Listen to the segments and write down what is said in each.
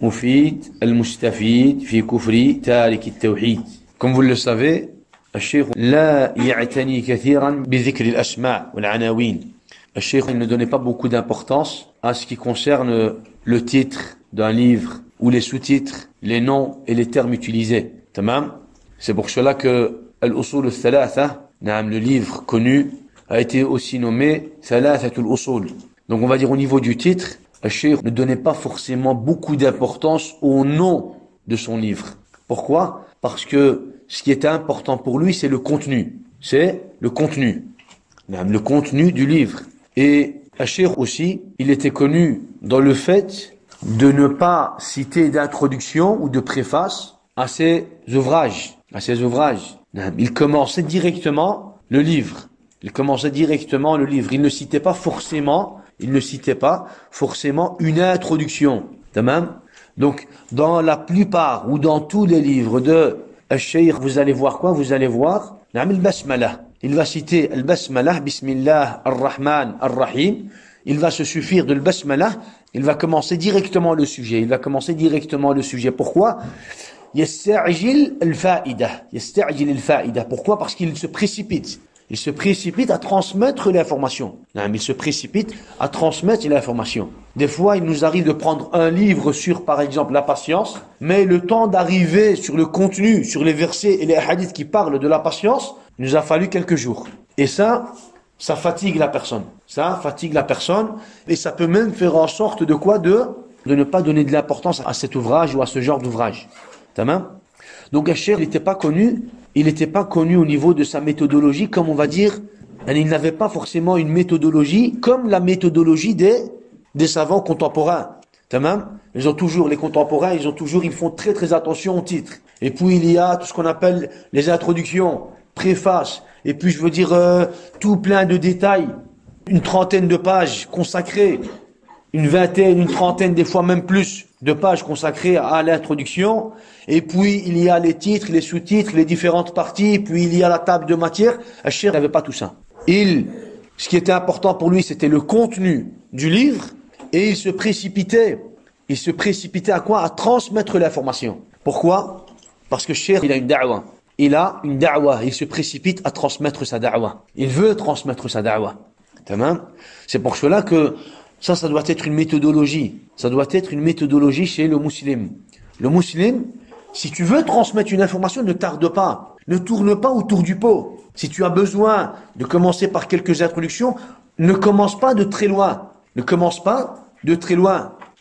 مفيد المستفيد في كفر تارك التوحيد. Comme vous le savez, الشيخ لا يعتني كثيرا بذكر الأسماء والعناوين. الشيخ ne donnait pas beaucoup d'importance à ce qui concerne le titre d'un livre ou les sous-titres, les noms et les termes utilisés. Tamam. C'est pour cela que Al-Usul al-Thalatha, le livre connu, a été aussi nommé Thalathatul Usul. Donc on va dire au niveau du titre, le cheikh ne donnait pas forcément beaucoup d'importance au nom de son livre. Pourquoi? Parce que ce qui était important pour lui, c'est le contenu. C'est le contenu. Le contenu du livre. Et le cheikh aussi, il était connu dans le fait de ne pas citer d'introduction ou de préface à ses ouvrages. Il commençait directement le livre. Il ne citait pas forcément une introduction. Donc, dans la plupart ou dans tous les livres de Al-Shaykh, vous allez voir quoi? Vous allez voir al-Basmalah. Il va citer al-Basmalah, Bismillah ar-Rahman ar-Rahim. Il va se suffire de al-Basmalah. Il va commencer directement le sujet. Pourquoi? Yasta'jil al-fa'ida. Pourquoi? Parce qu'il se précipite. Il se précipite à transmettre l'information. Des fois, il nous arrive de prendre un livre sur, par exemple, la patience, mais le temps d'arriver sur le contenu, sur les versets et les hadiths qui parlent de la patience, il nous a fallu quelques jours. Et ça fatigue la personne. Et ça peut même faire en sorte de quoi? De ne pas donner de l'importance à cet ouvrage ou à ce genre d'ouvrage. Tamam? Donc, Al-Cheikh, il n'était pas connu au niveau de sa méthodologie, comme on va dire, il n'avait pas forcément une méthodologie comme la méthodologie des savants contemporains. Tamam? Les contemporains, ils font très très attention au titre. Et puis il y a tout ce qu'on appelle les introductions, préfaces, et puis tout plein de détails, une trentaine de pages consacrées, une vingtaine, une trentaine, des fois même plus de pages consacrées à l'introduction. Et puis, il y a les titres, les sous-titres, les différentes parties, puis il y a la table de matière. Al-Cheikh n'avait pas tout ça. Ce qui était important pour lui, c'était le contenu du livre, et il se précipitait à quoi? À transmettre l'information. Pourquoi? Parce que Cheikh, il a une da'wa. Il se précipite à transmettre sa da'wa. Il veut transmettre sa da'wa. C'est pour cela que ça doit être une méthodologie. Ça doit être une méthodologie chez le musulman. Le musulman, si tu veux transmettre une information, ne tarde pas. Ne tourne pas autour du pot. Si tu as besoin de commencer par quelques introductions, ne commence pas de très loin.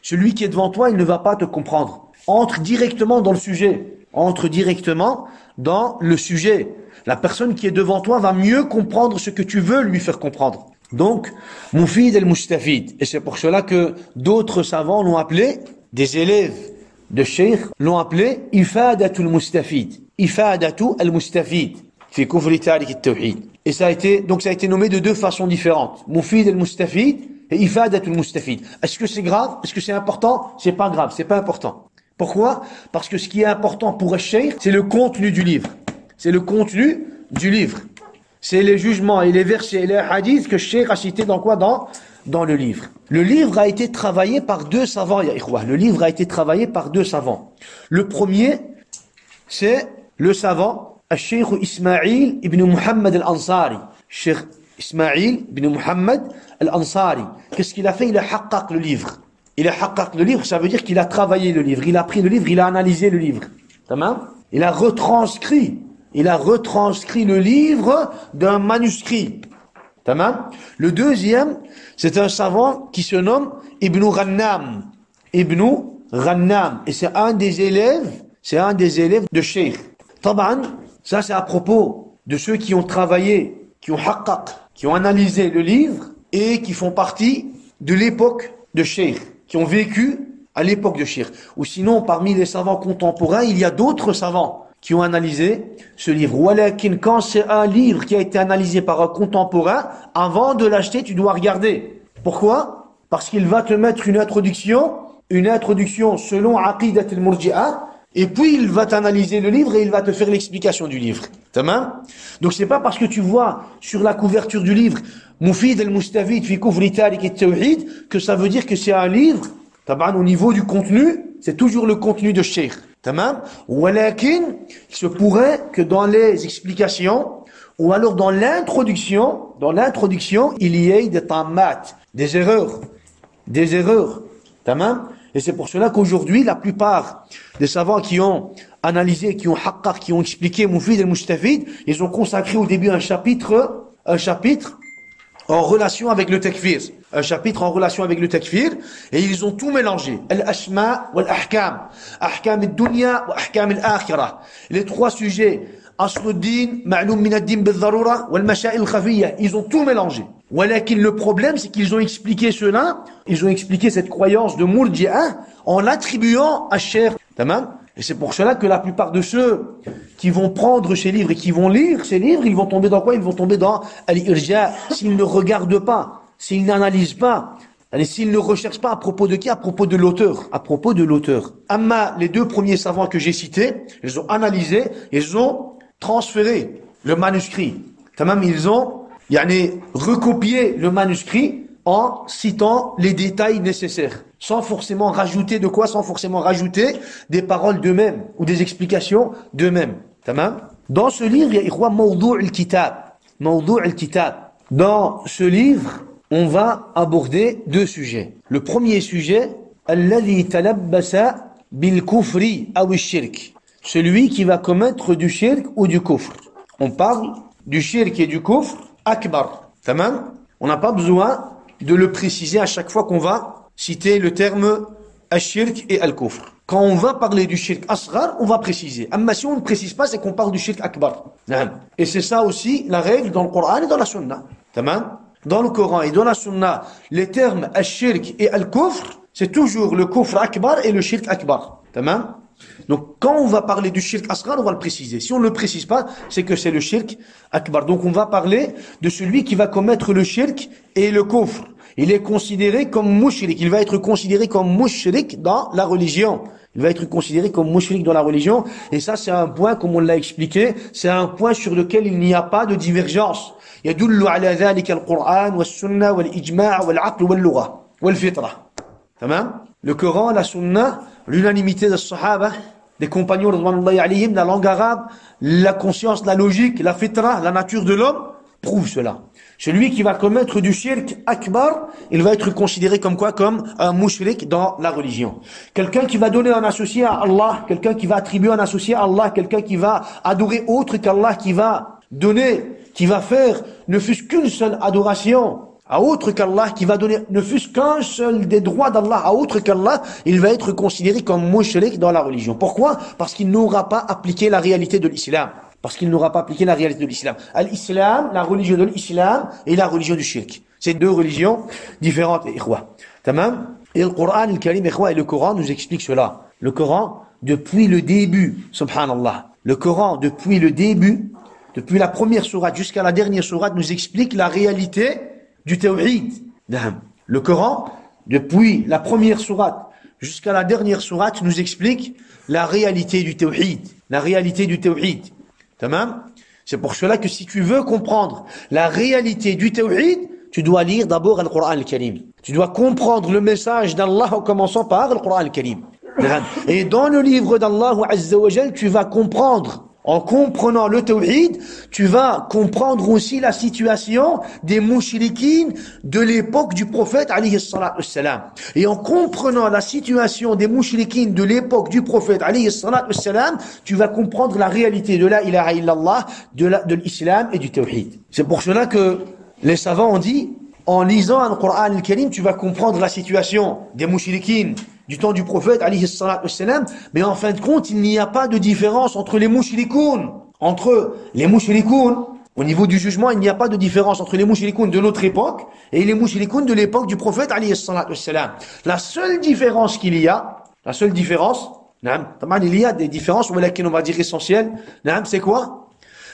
Celui qui est devant toi, il ne va pas te comprendre. Entre directement dans le sujet. La personne qui est devant toi va mieux comprendre ce que tu veux lui faire comprendre. Donc, Mufid al-Mustafid. Et c'est pour cela que d'autres savants l'ont appelé, des élèves de Cheikh l'ont appelé Ifadatul Mustafid. Ifadatul al-Mustafid. Fi kufri tarik al-tawhid. Et ça a été nommé de deux façons différentes. Mufid al-Mustafid et Ifadatul Mustafid. Est-ce que c'est grave? Est-ce que c'est important? C'est pas grave, c'est pas important. Pourquoi? Parce que ce qui est important pour Cheikh, c'est le contenu du livre. C'est les jugements et les versets et les hadiths que Cheikh a cités dans quoi? Dans le livre. Le livre a été travaillé par deux savants, ya ikhwa. Le premier, c'est le savant Cheikh Ismaïl ibn Muhammad al-Ansari. Cheikh Ismaïl ibn Muhammad al-Ansari. Qu'est-ce qu'il a fait? Il a haqqaq le livre. Ça veut dire qu'il a travaillé le livre. Il a pris le livre, il a analysé le livre. Tamam? Il a retranscrit le livre d'un manuscrit. Tamam? Le deuxième, c'est un savant qui se nomme Ibn Ghannam. Et c'est un des élèves de Cheikh. Taban, ça c'est à propos de ceux qui ont travaillé, qui ont analysé le livre et qui font partie de l'époque de Cheikh, qui ont vécu à l'époque de Cheikh. Ou sinon, parmi les savants contemporains, il y a d'autres savants qui ont analysé ce livre. Walakin, quand c'est un livre qui a été analysé par un contemporain, avant de l'acheter, tu dois regarder. Pourquoi? Parce qu'il va te mettre une introduction selon Aqidat al-Murji'a, et puis il va t'analyser le livre et il va te faire l'explication du livre. Tamam? Donc c'est pas parce que tu vois sur la couverture du livre Mufid al-Mustafid fi kufri tarik al-tawhid que ça veut dire que c'est un livre, taban, au niveau du contenu, c'est toujours le contenu de Cheikh. Tamam? Walakin, il se pourrait que dans les explications, ou alors dans l'introduction, il y ait des tammat, des erreurs. Tamam? Et c'est pour cela qu'aujourd'hui, la plupart des savants qui ont analysé, qui ont haqqaq, qui ont expliqué Mufid et Mustafid, ils ont consacré au début un chapitre en relation avec le takfir. Et ils ont tout mélangé. Al-ashma wal-ahkam. Ahkam al-dunya wa ahkam al-akhirah. Les trois sujets. Asluddin, ma'loum min ad-din bil-dharura, wal-masha'il khafiyya. Ils ont tout mélangé. Walakin le problème, c'est qu'ils ont expliqué cela, ils ont expliqué cette croyance de Murji'a en l'attribuant à Cheikh. Tamam? Et c'est pour cela que la plupart de ceux qui vont prendre ces livres et qui vont lire ces livres, ils vont tomber dans quoi? Ils vont tomber dans al-irja. S'ils ne regardent pas, s'ils n'analysent pas, s'ils ne recherchent pas à propos de qui? À propos de l'auteur. Amma, les deux premiers savants que j'ai cités, ils ont analysé, ils ont transféré le manuscrit. Tamam, ils ont recopié le manuscrit en citant les détails nécessaires, sans forcément rajouter de quoi? Sans forcément rajouter des paroles d'eux-mêmes ou des explications d'eux-mêmes. Tamam? Dans ce livre, il y a Mawdou' al-Kitab. Dans ce livre, on va aborder deux sujets. Le premier sujet, alladhi talabbasa bil kufri aw shirk. Celui qui va commettre du shirk ou du kufr. On parle du shirk et du kufr akbar. Tamam? On n'a pas besoin de le préciser à chaque fois qu'on va citer le terme al-shirk et al-kufr. Quand on va parler du shirk asghar, on va préciser. Amma si on ne précise pas, c'est qu'on parle du shirk akbar. Et c'est ça aussi la règle dans le Coran et dans la Sunna. Tamam? Dans le Coran et dans la Sunna, les termes al-shirk et al-kufr, c'est toujours le kufr akbar et le shirk akbar. Tamam? Donc, quand on va parler du shirk asghar, on va le préciser. Si on ne le précise pas, c'est que c'est le shirk akbar. Donc, on va parler de celui qui va commettre le shirk et le kufr. Il est considéré comme mushrik. Il va être considéré comme mushrik dans la religion. Et ça, c'est un point, comme on l'a expliqué, c'est un point sur lequel il n'y a pas de divergence. يدل على ذلك القرآن والسنة والإجماع والعقل واللغة والفطرة. Tamam? Le Coran, la Sunna, l'unanimité des Sahaba, des compagnons radhiyallahu alayhim, la langue arabe, la conscience, la logique, la fitra, la nature de l'homme, prouvent cela. Celui qui va commettre du shirk akbar, il va être considéré comme quoi? Comme un mushrik dans la religion. Quelqu'un qui va donner un associé à Allah, quelqu'un qui va attribuer un associé à Allah, quelqu'un qui va adorer autre qu'Allah, qui va donner, qui va faire ne fût-ce qu'une seule adoration à autre qu'Allah, qui va donner ne fût-ce qu'un seul des droits d'Allah à autre qu'Allah, il va être considéré comme mushrik dans la religion. Pourquoi? Parce qu'il n'aura pas appliqué la réalité de l'islam. L'islam, la religion de l'islam et la religion du shirk. C'est deux religions différentes, ikhwa. Tamam? Et le Coran, le Karim, ikhwa, et le Coran nous explique cela. Le Coran, depuis le début, subhanallah, le Coran, depuis le début, depuis la première sourate jusqu'à la dernière sourate, nous explique la réalité du tawhid. Le Coran, depuis la première sourate jusqu'à la dernière sourate, nous explique la réalité du tawhid. Tamam? C'est pour cela que si tu veux comprendre la réalité du tawhid, tu dois lire d'abord le Coran al-Karim. Tu dois comprendre le message d'Allah en commençant par le Coran al-Karim. Et dans le livre d'Allah Azza wa Jal, tu vas comprendre. En comprenant le tawhid, tu vas comprendre aussi la situation des mouchriquines de l'époque du prophète alayhi salatu wassalam. Et en comprenant la situation des mouchriquines de l'époque du prophète alayhi salatu wassalam, tu vas comprendre la réalité de la ilaha illallah, de l'islam et du tawhid. C'est pour cela que les savants ont dit, en lisant le Coran al-Karim, tu vas comprendre la situation des mouchriquines du temps du prophète, alayhi salatu wassalam, mais en fin de compte, il n'y a pas de différence entre les mouchrikoun. Au niveau du jugement, il n'y a pas de différence entre les mouchrikoun de notre époque et les mouchrikoun de l'époque du prophète, alayhi salatu wassalam. La seule différence, il y a des différences, on va dire essentielles, c'est quoi?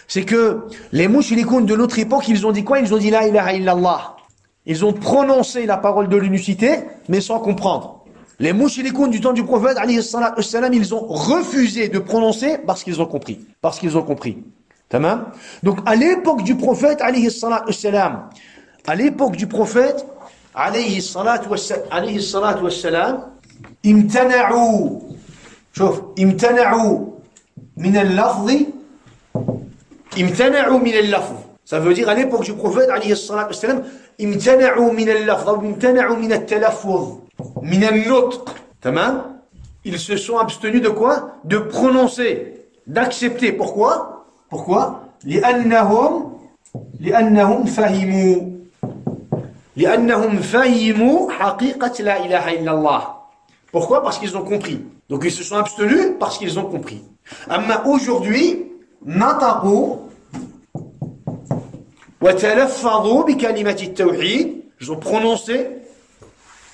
C'est que les mouchrikoun de notre époque, ils ont dit quoi? Ils ont dit la ilaha illallah. Ils ont prononcé la parole de l'unicité, mais sans comprendre. Les mouchrikoun du temps du prophète, alayhi salatu wassalam, ils ont refusé de prononcer parce qu'ils ont compris. Tamam? Donc, à l'époque du prophète, alayhi salatu wassalam, امتنعوا شوف امتنعوا من اللفظ امتنعوا من اللفظ. Ça veut dire à l'époque du prophète عليه الصلاة والسلام امتنعوا من اللفظ أو امتنعوا من التلفظ من النطق. تمام. Ils se sont abstenus de quoi? De prononcer, d'accepter. Pourquoi? Pourquoi? لأنهم فهموا حقيقة لا إله إلا الله. Pourquoi? Parce qu'ils ont compris. Donc ils se sont abstenus parce qu'ils ont compris. Amma aujourd'hui, نطقوا وتلفظوا بكلمة التوحيد. Ils ont prononcé,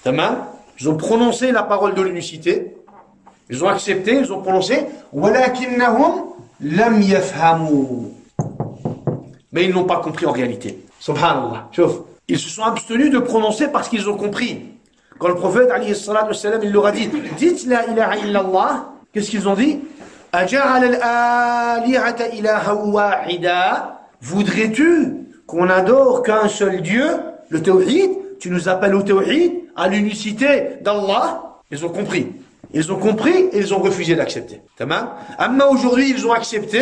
تمام. Ils ont prononcé la parole de l'unicité. Ils ont accepté, ils ont prononcé. ولكنهم لم يفهموا. Mais ils n'ont pas compris en réalité. Subhanallah. Ils se sont abstenus de prononcer parce qu'ils ont compris. Quand le prophète, alayhi salatu wassalam, il leur a dit, dites la ilaha illallah, qu'est-ce qu'ils ont dit? Aja'al al-alihata ilaha wahida. Voudrais-tu qu'on adore qu'un seul Dieu, le tawhid? Tu nous appelles au tawhid, à l'unicité d'Allah? Ils ont compris. Ils ont compris et ils ont refusé d'accepter. Tamam? Amma aujourd'hui, ils ont accepté,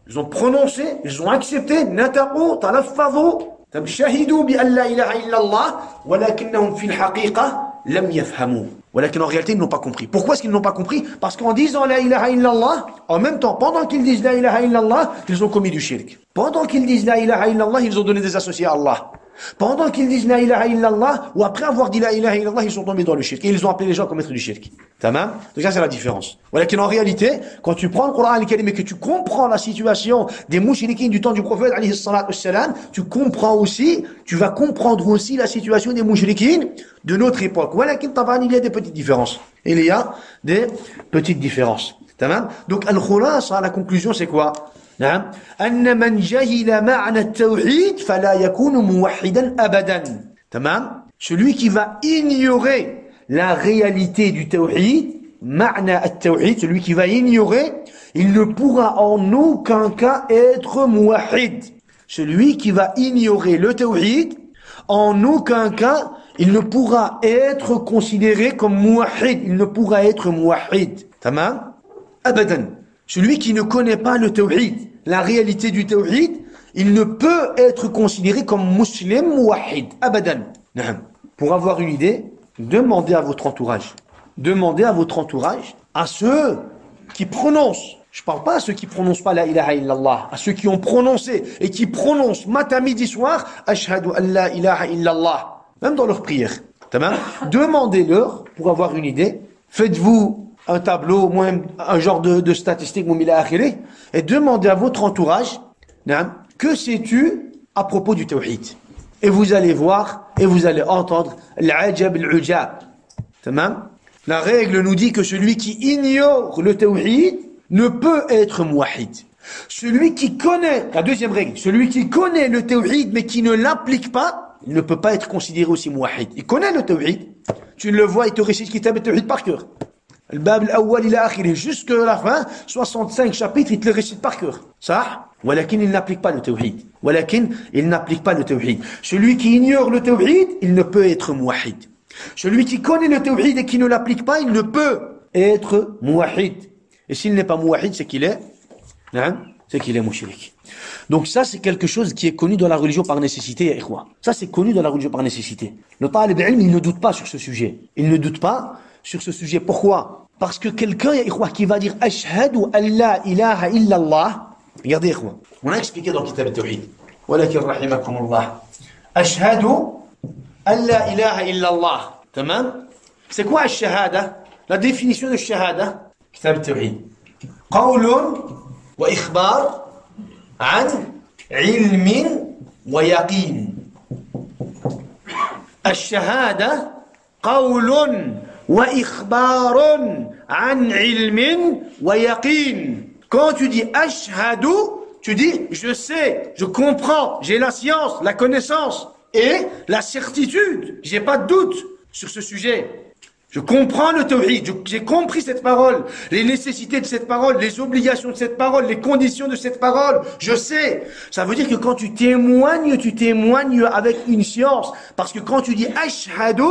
ils ont prononcé, ils ont accepté. Nataqu, talaffadhu, shahidu bi an la ilaha illallah, walakinnahum fil haqiqa lam yafhamu. Walakin en réalité, ils n'ont pas compris. Pourquoi est-ce qu'ils n'ont pas compris? Parce qu'en disant la ilaha illallah, en même temps, pendant qu'ils disent la ilaha illallah, ils ont commis du shirk. Pendant qu'ils disent la ilaha illallah, ils ont donné des associés à Allah. Pendant qu'ils disent la ilaha illallah, ou après avoir dit la ilaha illallah, ils sont tombés dans le shirk. Et ils ont appelé les gens à commettre du shirk. Tamam? Donc ça, c'est la différence. Voilà qu'en réalité, quand tu prends le Coran al-Karim et que tu comprends la situation des mouchriquins du temps du prophète, alayhi salatu wassalam, tu comprends aussi, tu vas comprendre aussi la situation des mouchriquins de notre époque. Voilà qu'il y a des petites différences. Il y a des petites différences. Tamam? Donc, al-khulasa, la conclusion, c'est quoi? نعم أن من جهل معنى التوحيد فلا يكون موحدا أبدا. تمام. Celui qui va ignorer la réalité du tawhid, معنى التوحيد, celui qui va ignorer, il ne pourra en aucun cas être muwahhid. Celui qui va ignorer le tawhid, en aucun cas, il ne pourra être considéré comme muwahhid. Il ne pourra être muwahhid. Tamam. Abadan. Celui qui ne connaît pas le tawhid, la réalité du tawhid, il ne peut être considéré comme musulman muwahhid. Abadan. Pour avoir une idée, demandez à votre entourage. Demandez à votre entourage, à ceux qui prononcent. Je ne parle pas à ceux qui ne prononcent pas la ilaha illallah, à ceux qui ont prononcé et qui prononcent matin, midi, soir, ashhadu an la ilaha illallah, même dans leur prière. Demandez-leur, pour avoir une idée, faites-vous un tableau, un genre de statistiques, et demandez à votre entourage, que sais-tu à propos du tawhid? Et vous allez voir, et vous allez entendre l'ajab al-ujab. La règle nous dit que celui qui ignore le tawhid ne peut être muwahhid. Celui qui connaît, la deuxième règle, celui qui connaît le tawhid mais qui ne l'applique pas, il ne peut pas être considéré aussi muwahhid. Il connaît le tawhid. Tu le vois, il te récite kitab al-tawhid par cœur. Le bab al-awwal ila akhirih, jusque la fin, 65 chapitres, il te les récite par cœur. Ça? Walakin il n'applique pas le tawhid. Walakin il n'applique pas le tawhid. Celui qui ignore le tawhid, il ne peut être muwahhid. Celui qui connaît le tawhid et qui ne l'applique pas, il ne peut être muwahhid. Et s'il n'est pas muwahhid, c'est qu'il est, mushrik. Donc ça, c'est quelque chose qui est connu dans la religion par nécessité, ya ikhwa. Ça, c'est connu dans la religion par nécessité. Le talib ilm, il ne doute pas sur ce sujet. Il ne doute pas sur ce sujet. Pourquoi? Parce que quelqu'un, ya ikhwa, qui va dire ashhadu an la ilaha illallah. Regardez, ikhwa. On a expliqué dans le kitab al-tawhid. Walakin rahimakumullah. Ashhadu an la ilaha illallah. Tamam? C'est quoi ash-shahada? La définition de shahada? Kitab al-tawhid. Qawlun wa ikhbar an ilmin wa yaqin. Ash-shahada qawlun wa ikhbarun an ilmin wa yaqin. Quand tu dis ashhadu, tu dis je sais, je comprends, j'ai la science, la connaissance et la certitude. J'ai pas de doute sur ce sujet. Je comprends le tawhid, j'ai compris cette parole, les nécessités de cette parole, les obligations de cette parole, les conditions de cette parole. Je sais. Ça veut dire que quand tu témoignes avec une science. Parce que quand tu dis ashhadu,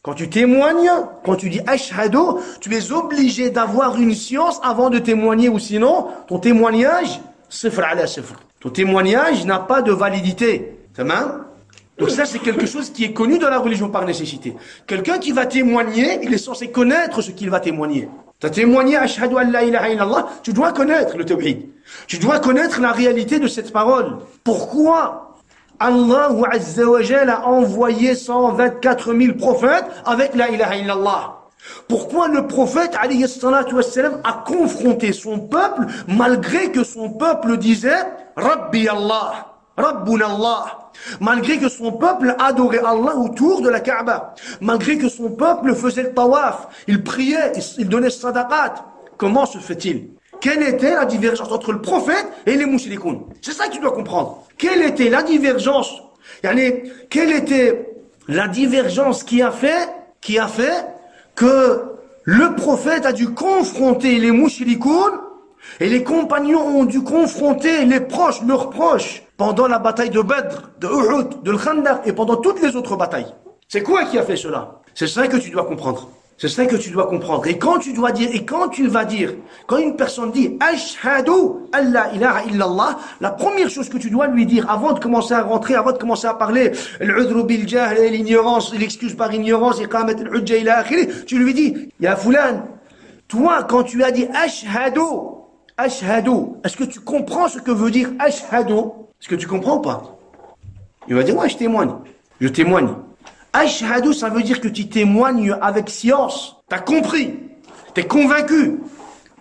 Quand tu témoignes, quand tu dis ashhadu, tu es obligé d'avoir une science avant de témoigner, ou sinon, ton témoignage, sifr ala sifr. Ton témoignage n'a pas de validité. Tamam? Donc ça, c'est quelque chose qui est connu dans la religion par nécessité. Quelqu'un qui va témoigner, il est censé connaître ce qu'il va témoigner. Tu as témoigné ashhadu an la ilaha illallah, tu dois connaître le tawhid. Tu dois connaître la réalité de cette parole. Pourquoi Allah Azza wa Jalla a envoyé 124 000 prophètes avec la ilaha illallah? Pourquoi le prophète alayhi salatu wassalam a confronté son peuple malgré que son peuple disait Rabbi Allah, Rabbuna Allah? Malgré que son peuple adorait Allah autour de la Kaaba, malgré que son peuple faisait le tawaf, il priait, il donnait sadaqat, comment se fait-il? Quelle était la divergence entre le prophète et les mushrikoun? C'est ça que tu dois comprendre. Quelle était la divergence? Quelle était la divergence qui a fait que le prophète a dû confronter les mushrikoun et les compagnons ont dû confronter les proches, leurs proches, pendant la bataille de Badr, de Uhud, de Khandaq et pendant toutes les autres batailles. C'est quoi qui a fait cela? C'est ça que tu dois comprendre. C'est ça que tu dois comprendre. Et quand tu dois dire, quand une personne dit ashhadu an la ilaha illallah, la première chose que tu dois lui dire avant de commencer à rentrer, avant de commencer à parler l'udru bil jahl, l'ignorance, l'excuse par ignorance, iqamat al-hujja ila akhiri, tu lui dis ya fulan, toi quand tu as dit ashhadu, est-ce que tu comprends ce que veut dire ashhadu? Est-ce que tu comprends ou pas? Il va dire ouais, je témoigne. Ashhadu, ça veut dire que tu témoignes avec science. T'as compris, t'es convaincu,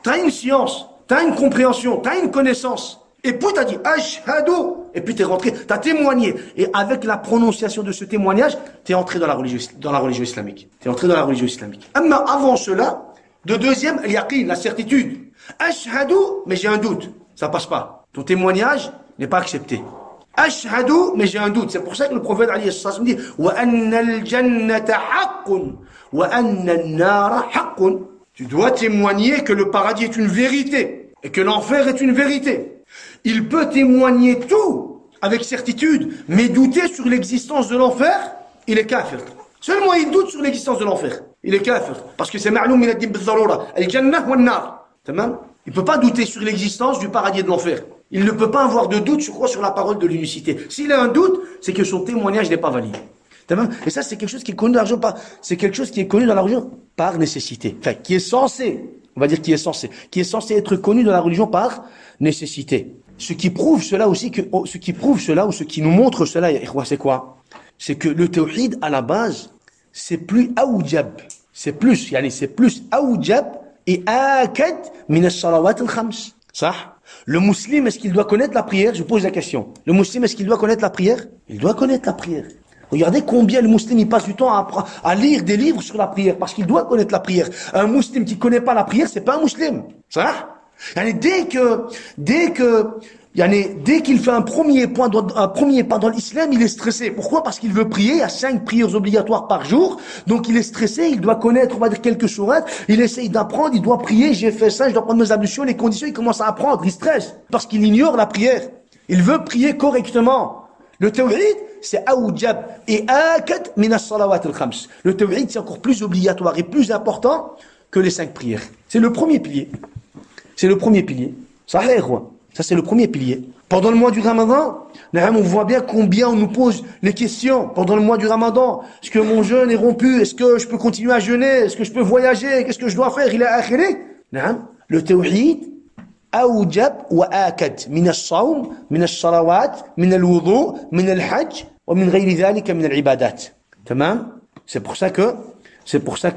t'as une science, t'as une compréhension, t'as une connaissance. Et puis t'as dit ashhadu, et puis t'es rentré, t'as témoigné. Et avec la prononciation de ce témoignage, t'es entré dans la religion islamique. T'es entré dans la religion islamique. Mais avant cela, de deuxième, al-yaqin, la certitude. Ashhadu, mais j'ai un doute, ça passe pas. Ton témoignage n'est pas accepté. Ashhadu, mais j'ai un doute. C'est pour ça que le prophète alayhi sallam dit wa anna al-jannata haqqun wa anna an-nara haqqun. Tu dois témoigner que le paradis est une vérité et que l'enfer est une vérité. Il peut témoigner tout avec certitude, mais douter sur l'existence de l'enfer, il est kafir. Seulement il doute sur l'existence de l'enfer, il est kafir, parce que c'est ma'loum min ad-din bil-darura, al-jannah wa an-nar. Tamam? Il peut pas douter sur l'existence du paradis et de l'enfer. Il ne peut pas avoir de doute, je crois, sur la parole de l'unicité. S'il a un doute, c'est que son témoignage n'est pas valide. Et ça, c'est quelque chose qui est connu dans la religion c'est quelque chose qui est connu dans la religion par nécessité. Enfin, qui est censé être connu dans la religion par nécessité. Ce qui prouve cela ou ce qui nous montre cela, c'est quoi? C'est que le tawhid, à la base, c'est plus awjab. C'est plus awjab et akad min as-salawat al-khams. Ça? Le musulman, est-ce qu'il doit connaître la prière? Je pose la question. Le musulman, est-ce qu'il doit connaître la prière? Il doit connaître la prière. Regardez combien le musulman il passe du temps à lire des livres sur la prière, parce qu'il doit connaître la prière. Un musulman qui connaît pas la prière, c'est pas un musulman. Ça? Dès qu'il fait un premier pas dans l'islam, il est stressé. Pourquoi? Parce qu'il veut prier. Il y a 5 prières obligatoires par jour. Donc il est stressé. Il doit connaître, on va dire, quelques sourates. Il essaye d'apprendre. Il doit prier. J'ai fait ça. Je dois prendre mes ablutions. Les conditions, il commence à apprendre. Il stresse. Parce qu'il ignore la prière. Il veut prier correctement. Le tawhid, c'est awjab et akad min as-salawat al-khams. Le tawhid, c'est encore plus obligatoire et plus important que les 5 prières. C'est le premier pilier. Ça, c'est le premier pilier. Pendant le mois du Ramadan, on voit bien combien on nous pose les questions. Pendant le mois du Ramadan, est-ce que mon jeûne est rompu? Est-ce que je peux continuer à jeûner? Est-ce que je peux voyager? Qu'est-ce que je dois faire? Il est akhiri. Le tawhid, awjab wa akad min as-sawm, min as-salawat, min al-wudu, min al-hajj, wa min ghayri dhalika min al-ibadat. Tamam? C'est pour ça que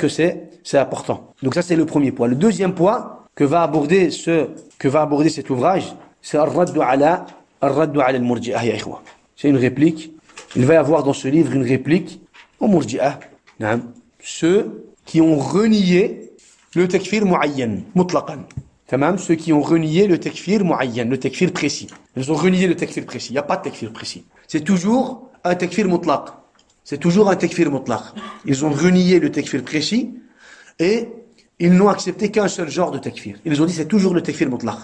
c'est important. Donc ça, c'est le premier point. Le deuxième point que va aborder cet ouvrage, c'est Ar-Raddu ala al-Murji'ah, ya ikhwa. C'est une réplique. Il va y avoir dans ce livre une réplique aux Murji'ah. Ceux qui ont renié le takfir mu'ayyan, mutlaqan. Tamam, ceux qui ont renié le takfir mu'ayyan, le takfir précis. Ils ont renié le takfir précis. Il n'y a pas de takfir précis. C'est toujours un takfir mutlaq. Ils ont renié le takfir précis et ils n'ont accepté qu'un seul genre de takfir. Ils ont dit c'est toujours le takfir mutlaq.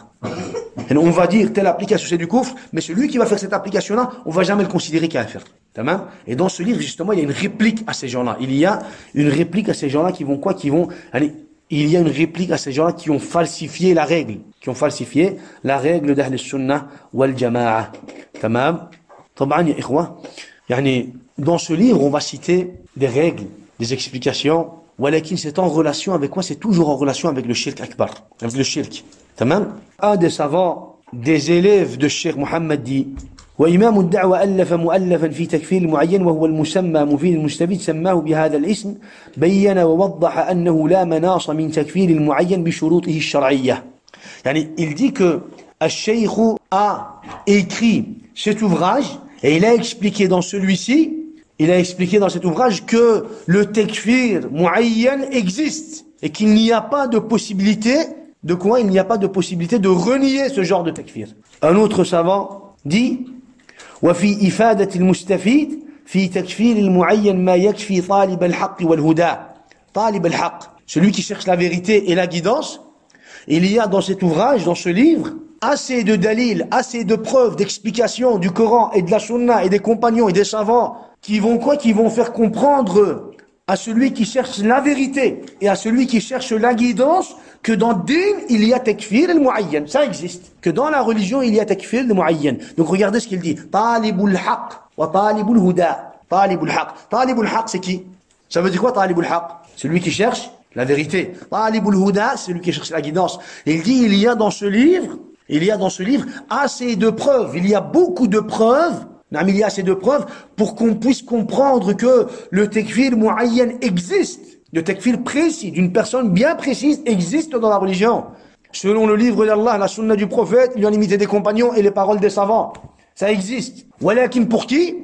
Et on va dire telle application c'est du kufr, mais celui qui va faire cette application-là, on va jamais le considérer kafir. Tamam. Et dans ce livre, justement, il y a une réplique à ces gens-là. Il y a une réplique à ces gens-là qui vont quoi? Il y a une réplique à ces gens-là qui ont falsifié la règle. d'Ahl Sunnah wal Jama'a. Tamam. طبعا يا إخوة. Dans ce livre, on va citer des règles, des explications. ولكن c'est en relation avec quoi? C'est toujours en relation avec le shirk akbar. Avec le shirk. Tamam. Un des savants, des élèves de Cheikh Mohammed dit وإمام الدعوة ألف مؤلفا في تكفير معين وهو المسمى مفيد المستفيد سماه بهذا الاسم بين ووضح أنه لا مناص من تكفير المعين بشروطه الشرعية. Il dit que Al-Sheikh a écrit cet ouvrage et il a expliqué dans celui-ci, il a expliqué dans cet ouvrage que le takfir muayyan existe et qu'il n'y a pas de possibilité de quoi? Il n'y a pas de possibilité de renier ce genre de takfir. Un autre savant dit وفي إفادة المستفيد في تكفير المعين ما يكفي طالب الحق والهدى. طالب الحق, celui qui cherche la vérité et la guidance. Il y a dans cet ouvrage, dans ce livre, assez de dalil, assez de preuves, d'explications du Coran et de la Sunna et des compagnons et des savants qui vont quoi? Qui vont faire comprendre à celui qui cherche la vérité et à celui qui cherche la guidance que dans din, il y a takfir al-mu'ayyan. Ça existe. Que dans la religion, il y a takfir al-mu'ayyan. Donc regardez ce qu'il dit. Talibul haq wa talibul huda. Talibul haq. Talibul haq, c'est qui? Ça veut dire quoi, talibul haq? Celui qui cherche la vérité. Talibul huda, c'est celui qui cherche la guidance. Il dit, il y a dans ce livre assez de preuves. Il y a beaucoup de preuves. Il y a assez de preuves pour qu'on puisse comprendre que le takfir mu'ayyan existe. Le takfir précis, d'une personne bien précise, existe dans la religion. Selon le livre d'Allah, la sunna du prophète, l'unanimité des compagnons et les paroles des savants. Ça existe. Walakin pour qui?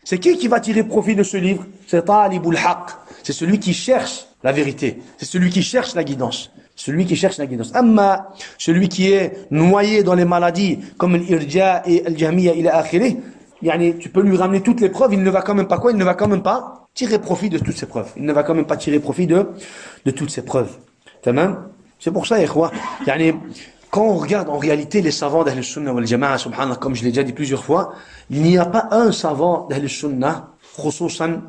C'est qui va tirer profit de ce livre? C'est talibul haq. C'est celui qui cherche la vérité. C'est celui qui cherche la guidance. Celui qui cherche la guidance. Amma, celui qui est noyé dans les maladies, comme l'irja et al-jahmiya ila akhirih, tu peux lui ramener toutes les preuves, il ne va quand même pas quoi? Il ne va quand même pas tirer profit de toutes ces preuves. Il ne va quand même pas tirer profit de toutes ces preuves. Tamam? C'est pour ça, ikhwa. Quand on regarde en réalité les savants d'Ahl Sunnah wal Jama'a, subhanallah, comme je l'ai déjà dit plusieurs fois, il n'y a pas un savant d'Ahl Sunnah, khususan,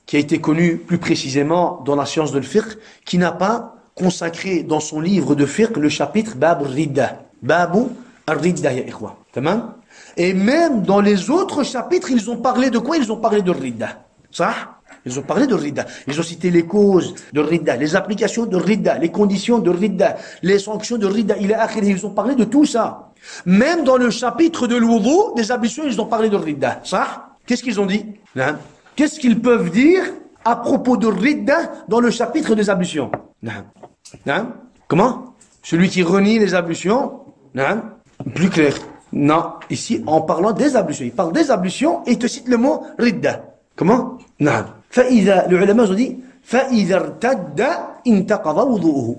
qui a été connu plus précisément dans la science de fiqh, qui n'a pas consacré dans son livre de fiqh le chapitre Bab al-Ridda. Babu al-Ridda, ya ikhwa. Tamam? Et même dans les autres chapitres, ils ont parlé de quoi? Ils ont parlé de Ridda. Ça? Ils ont parlé de Ridda. Ils ont cité les causes de Ridda, les applications de Ridda, les conditions de Ridda, les sanctions de Ridda. Ils ont parlé de tout ça. Même dans le chapitre de l'wudu, des ablutions, ils ont parlé de Ridda. Ça? Qu'est-ce qu'ils ont dit? Qu'est-ce qu'ils peuvent dire à propos de Ridda dans le chapitre des ablutions? Comment? Celui qui renie les ablutions? Plus clair. Non, ici, en parlant des ablutions. Il parle des ablutions et il te cite le mot Ridda. Comment? Non. Les ulama ont dit فَإِذَا ارْتَدَّ انْتَقَضَ وُضُوءُهُ.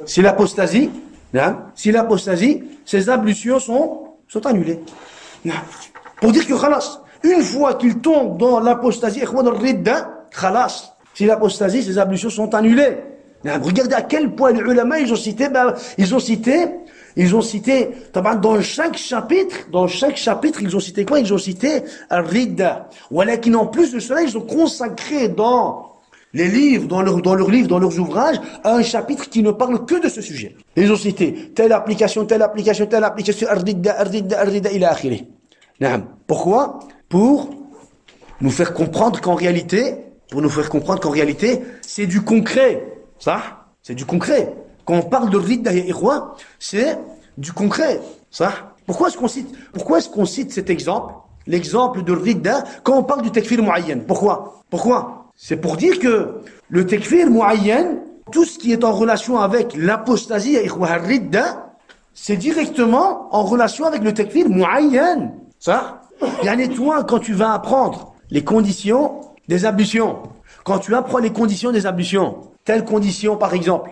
Si l'apostasie, ces ablutions sont annulées. Pour dire que khalas, une fois qu'il tombe dans l'apostasie, dans le Ridda, khalas. Si l'apostasie, ces ablutions sont annulées. Regardez à quel point les ulama, ils ont cité, dans chaque chapitre, ils ont cité quoi? Ils ont cité Al-Ridda. Walakin en plus de cela, ils ont consacré dans les livres, dans leurs ouvrages, un chapitre qui ne parle que de ce sujet. Ils ont cité telle application, Al-Ridda, ila akhirih. Pourquoi? Pour nous faire comprendre qu'en réalité, c'est du concret. Ça? C'est du concret. Quand on parle de Ridda ya ikhwa, c'est du concret. Ça? Pourquoi est-ce qu'on cite cet exemple? L'exemple de Ridda, quand on parle du takfir mu'ayyan. Pourquoi? C'est pour dire que le takfir mu'ayyan, tout ce qui est en relation avec l'apostasie ya ikhwa, Ridda, c'est directement en relation avec le takfir mu'ayyan. Ça? Toi, quand tu vas apprendre les conditions des ablutions, telle condition par exemple,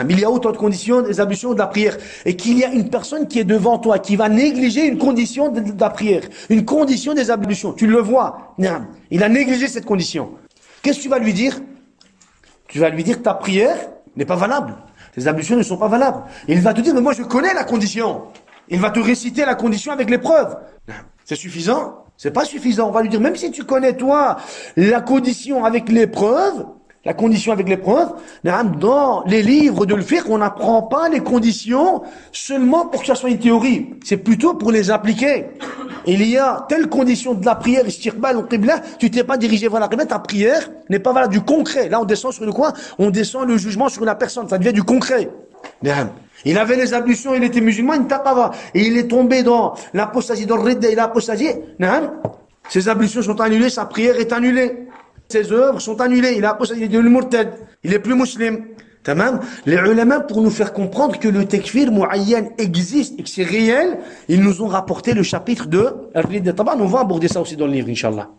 il y a autant de conditions des ablutions de la prière, et qu'il y a une personne qui est devant toi, qui va négliger une condition de la prière, une condition des ablutions, tu le vois, il a négligé cette condition. Qu'est-ce que tu vas lui dire? Tu vas lui dire que ta prière n'est pas valable, tes ablutions ne sont pas valables. Et il va te dire, mais moi je connais la condition. Il va te réciter la condition avec les preuves. C'est suffisant? C'est pas suffisant. On va lui dire, même si tu connais, toi, la condition avec les preuves, dans les livres de l'fiqh, on n'apprend pas les conditions seulement pour que ça soit une théorie. C'est plutôt pour les appliquer. Il y a telle condition de la prière, istiqbal ou qibla, tu t'es pas dirigé vers la qibla, ta prière n'est pas valable, du concret. Là, on descend sur le quoi? On descend le jugement sur la personne, ça devient du concret. Il avait les ablutions, il était musulman, il taqava. Et il est tombé dans l'apostasie, dans le ridda, il a apostasié. Ses ablutions sont annulées, sa prière est annulée. Ses œuvres sont annulées, il a apostasié, il est devenu murtad. Il est plus musulman. Tamam. Les ulama, pour nous faire comprendre que le takfir muayyan existe et que c'est réel, ils nous ont rapporté le chapitre de al-ridda. On va aborder ça aussi dans le livre, Inch'Allah.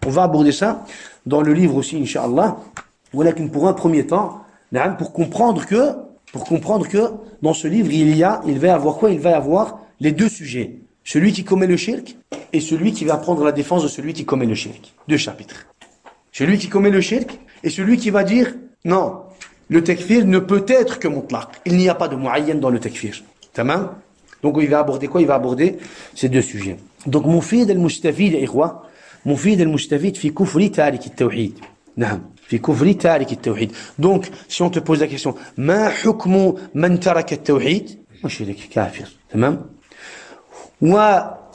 On va aborder ça dans le livre aussi, Inch'Allah. Voilà qu'une pour un premier temps, pour comprendre que dans ce livre, il va y avoir quoi? Il va y avoir les deux sujets. Celui qui commet le shirk et celui qui va prendre la défense de celui qui commet le shirk. Deux chapitres. Celui qui commet le shirk et celui qui va dire non, le takfir ne peut être que mutlaq. Il n'y a pas de muayyan dans le takfir. Tamam? Donc il va aborder quoi? Il va aborder ces deux sujets. Donc mufid al-mustafid, ikhwa, mufid al-mustafid fi kufri tarik al-tawhid. Naam. في كفر تارك التوحيد. Donc si on te pose la question ما حكم من ترك التوحيد مشرك كافر. تمام.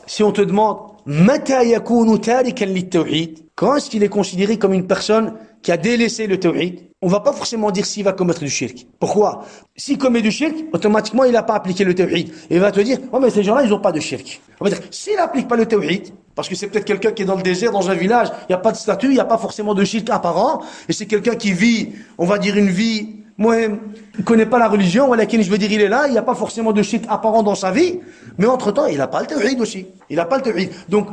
Si on te demande متى يكون تاركا للتوحيد, quand est-ce qu'il est considéré comme une personne qui a délaissé le tawhid? On va pas forcément dire s'il va commettre du shirk. Pourquoi? S'il commet du shirk, automatiquement il n'a pas appliqué le tawhid. Et il va te dire oh mais ces gens-là ils ont pas de shirk. On va dire s'il n'applique pas le tawhid, parce que c'est peut-être quelqu'un qui est dans le désert, dans un village, il n'y a pas de statut, il n'y a pas forcément de shirk apparent, et c'est quelqu'un qui vit, on va dire une vie, moi, il ne connaît pas la religion, ou laquelle je veux dire il est là, il n'y a pas forcément de shirk apparent dans sa vie, mais entre-temps, il n'a pas le tawhid aussi. Il n'a pas le tawhid. Donc,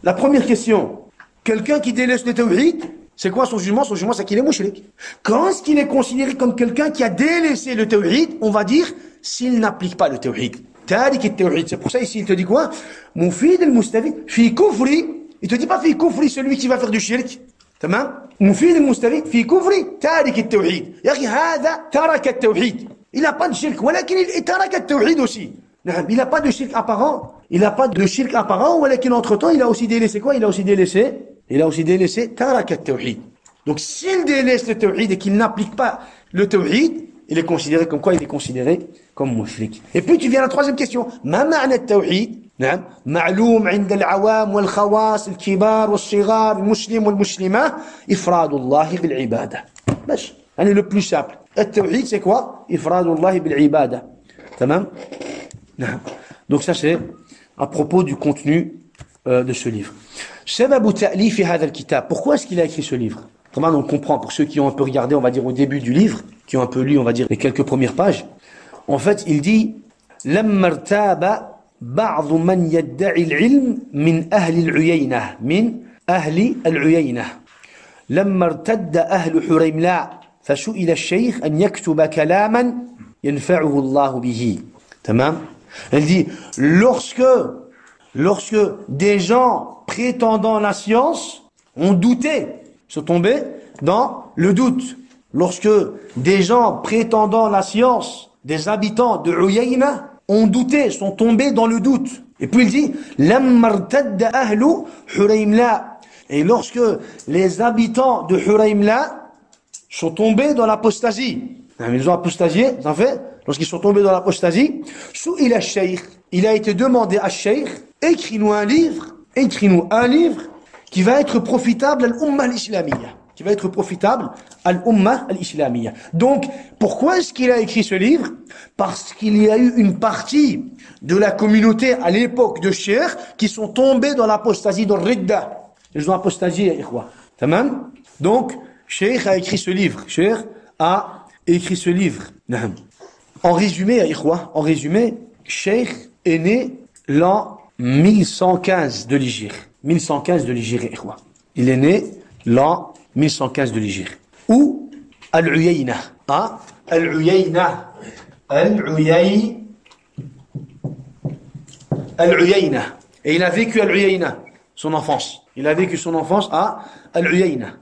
la première question, quelqu'un qui délaisse le tawhid, c'est quoi son jugement? Son jugement, c'est qu'il est mushrik. Quand est-ce qu'il est considéré comme quelqu'un qui a délaissé le tawhid? On va dire, s'il n'applique pas le tawhid. Tariq al-tawhid. C'est pour ça ici, il te dit quoi? Mufid al-mustafid fi kufri. Il te dit pas fi kufri, celui qui va faire du shirk. Tamam? Mufid al-mustafid fi kufri tariq al-tawhid. Yaki, hada tarak al-tawhid. Il n'a pas de shirk. Walakin il tarak al-tawhid aussi. Il n'a pas de shirk apparent. Il n'a pas de shirk apparent. Walakin entre-temps, il a aussi délaissé quoi? Il a aussi délaissé tarak al-tawhid. Donc, s'il délaisse le tawhid et qu'il n'applique pas le tawhid, il est considéré comme quoi? Il est considéré comme mushrik. Et puis tu viens à la troisième question. Ma ma'na at-tawhid? نعم معلوم عند العوام والخواص الكبار والصغار المسلم والمسلمة إفراد الله بالعبادة. بس يعني le plus simple. التوحيد c'est quoi? إفراد الله بالعبادة. تمام؟ نعم. Donc ça c'est à propos du contenu de ce livre. سبب تأليف هذا الكتاب. Pourquoi est-ce qu'il a écrit ce livre? Comment on comprend pour ceux qui ont un peu regardé, on va dire au début du livre, qui ont un peu lu, on va dire les quelques premières pages. En fait, il dit لما ارتاب بعض من يدعي العلم من أهل العيينة لما ارتد أهل حريملاء فسئل الشيخ أن يكتب كلاما ينفعه الله به. تمام. Elle dit lorsque des gens prétendant la science ont douté, sont tombés dans le doute. Lorsque des gens prétendant la science, des habitants de Uyayna, ont douté, sont tombés dans le doute. Et puis il dit, Lammartadda ahlu Huraymla. Et lorsque les habitants de Huraymla sont tombés dans l'apostasie, ils ont apostasié, en fait, lorsqu'ils sont tombés dans l'apostasie, su'ila shaykh, il a été demandé à shaykh, écris-nous un livre qui va être profitable à l'umma al-islamiyya. Qui va être profitable à l'umma al-islamiyya. Donc, pourquoi est-ce qu'il a écrit ce livre? Parce qu'il y a eu une partie de la communauté à l'époque de Cheikh qui sont tombés dans l'apostasie de Ridda. Ils ont apostasié, ikhwa. Tamam? Donc, Cheikh a écrit ce livre. Cheikh a écrit ce livre. En résumé, ikhwa, Cheikh est né l'an 1115 de l'Hégire. 1115 de l'Hégire, ikhwa. Il est né l'an 1115 de l'Hégire. Ou Al-Uyayna. Al-Uyayna. Et il a vécu à Al-Uyayna, son enfance. Il a vécu son enfance à Al-Uyayna.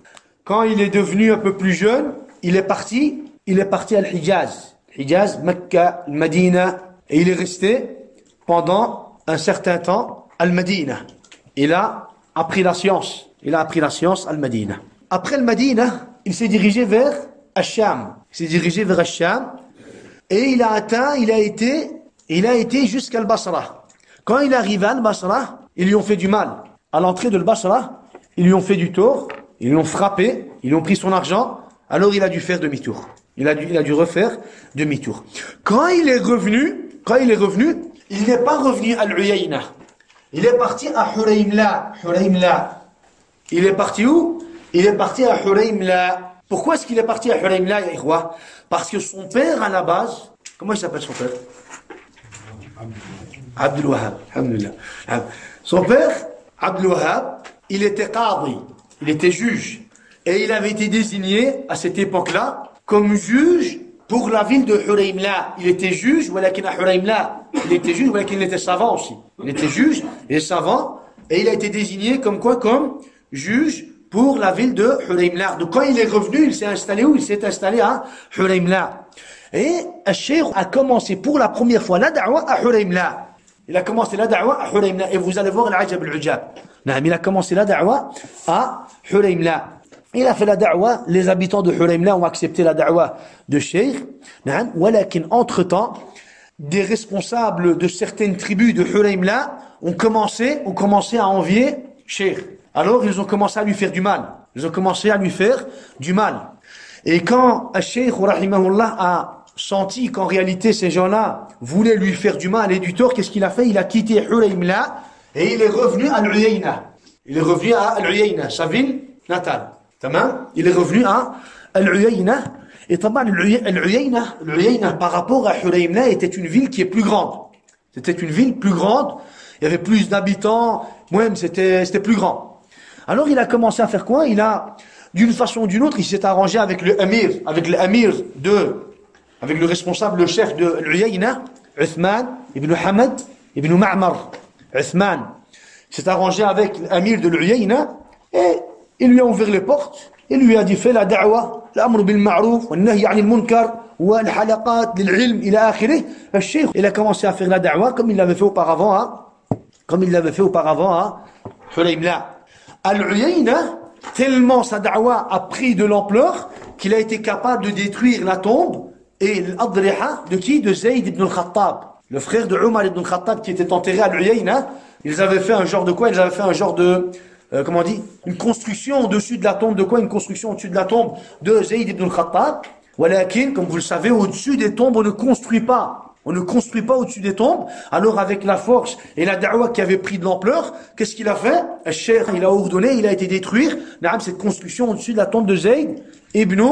Quand il est devenu un peu plus jeune, il est parti à Al-Hijaz. Hijaz, Mecca, Medina, Et il est resté pendant un certain temps à Al-Madina. Il a appris la science. Il a appris la science à Al-Madina. Après Al-Madina, il s'est dirigé vers Al-Sham. Il s'est dirigé vers Al-Sham. Et il a été jusqu'à Al-Basra. Quand il est arrivé à Al-Basra, ils lui ont fait du mal. À l'entrée de Al-Basra, ils lui ont fait du tort, ils l'ont frappé, ils lui ont pris son argent, alors il a dû faire demi-tour. Il a dû refaire demi-tour. Quand il est revenu, il n'est pas revenu à Al-Uyayna. Il est parti à Huraymla. Il est parti où? Il est parti à Huraymla. Pourquoi est-ce qu'il est parti à Huraymla, ya ikhwa? Parce que son père, à la base, comment il s'appelle son père? Abdul Wahhab. Alhamdulillah. Son père, Abdul Wahhab, il était qadi, il était juge. Et il avait été désigné, à cette époque-là, comme juge pour la ville de Huraymla. Il était juge, walakin à Huraymla. Il était juge, walakin il était savant aussi. Il était juge et savant, et il a été désigné comme quoi? Comme juge pour la ville de Huraymla. Donc quand il est revenu, il s'est installé où? Il s'est installé à Huraymla. Et Al-Cheikh a commencé pour la première fois la da'wa à Huraymla. Il a commencé la da'wa à Huraymla. Et vous allez voir l'ajab al-ujab. Il a commencé la da'wa à Huraymla. Il a fait la da'wa. Les habitants de Huraymla ont accepté la da'wa de Cheikh. Walakin, entre-temps, des responsables de certaines tribus de Huraymla ont commencé à envier Cheikh. Alors, ils ont commencé à lui faire du mal. Et quand Cheikh, rahimahullah, a senti qu'en réalité, ces gens-là voulaient lui faire du mal et du tort, qu'est-ce qu'il a fait? Il a quitté Huraymla et il est revenu à Al-Uyayna. Sa ville natale. Il est revenu à Al-Uyayna. Et Al-Uyayna, par rapport à Huraymla, était une ville qui est plus grande. C'était une ville plus grande. Il y avait plus d'habitants. Même, c'était plus grand. Alors, il a commencé à faire quoi? D'une façon ou d'une autre, il s'est arrangé avec le responsable, le chef de l'Uyayna, Uthman ibn Hamad ibn Ma'mar. Uthman s'est arrangé avec l'amir de l'Uyayna et il lui a ouvert les portes. Il lui a dit, fais la da'wa, l'amr bil ma'rouf, wa nahy 'anil munkar, wa al-halaqat lil-'ilm, ila akhirih. Le cheikh, il a commencé à faire la da'wa comme il l'avait fait auparavant à Huraymla. Al-Uyayna, tellement sa da'wa a pris de l'ampleur qu'il a été capable de détruire la tombe et l'adriha de qui? De Zayd ibn al-Khattab, le frère de Omar ibn al-Khattab qui était enterré à Al-Uyayna. Ils avaient fait un genre de quoi? Ils avaient fait un genre de, comment on dit? Une construction au-dessus de la tombe de quoi? Une construction au-dessus de la tombe de Zayd ibn al-Khattab. Walakin, comme vous le savez, au-dessus des tombes, on ne construit pas. On ne construit pas au-dessus des tombes. Alors avec la force et la da'wa qui avait pris de l'ampleur, qu'est-ce qu'il a fait? Le cheikh, il a ordonné, il a été détruire cette construction au-dessus de la tombe de Zayd ibn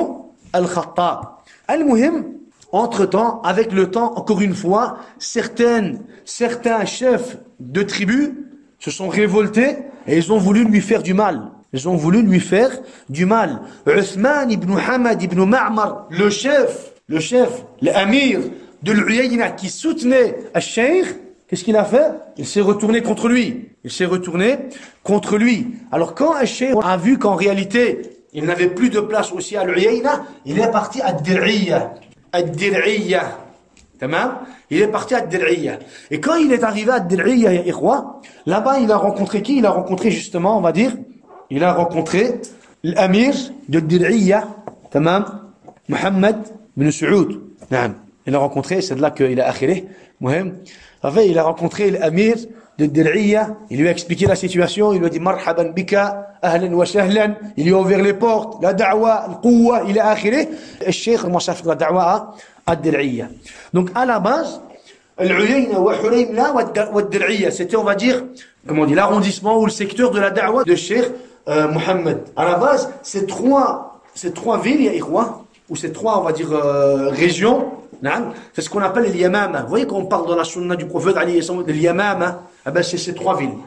al-Khattab. Al-Muhim, entre-temps, avec le temps, encore une fois, certains chefs de tribus se sont révoltés et ils ont voulu lui faire du mal. Uthman ibn Hamad ibn Ma'mar, le chef, l'amir de l'Uyayna qui soutenait Al-Cheikh, qu'est-ce qu'il a fait? Il s'est retourné contre lui. Alors quand Al-Cheikh a vu qu'en réalité, il n'avait plus de place aussi à l'Uyayna, il est parti à Ad-Dir'iyya. Il est parti à Ad-Dir'iyya. Et quand il est arrivé à Ad-Dir'iyya, ya ikhwa, là-bas, il a rencontré qui? Il a rencontré justement, on va dire, l'amir de Ad-Dir'iyya, Muhammad bin Saoud. Il a rencontré, c'est de là qu'il a akhiré, il a rencontré l'amir de Dir'iyya, il lui a expliqué la situation, il lui a dit marhaban bika, ahlan wa sahlan, il lui a ouvert les portes, la da'wa, le quwwa, il a akhiré. Le cheikh commence à faire la da'wa à Dir'iyya. Donc à la base, l'Uyayna wa Huraymla wa Dir'iyya, c'était, on va dire, comment on dit, l'arrondissement ou le secteur de la da'wa de Cheikh Mohammed. À la base, ces trois villes, ya ikhwa, ou ces trois, on va dire, régions, c'est ce qu'on appelle les Yamama. Vous voyez, quand on parle dans la sunna du prophète, de l'Yamama, c'est ces trois villes.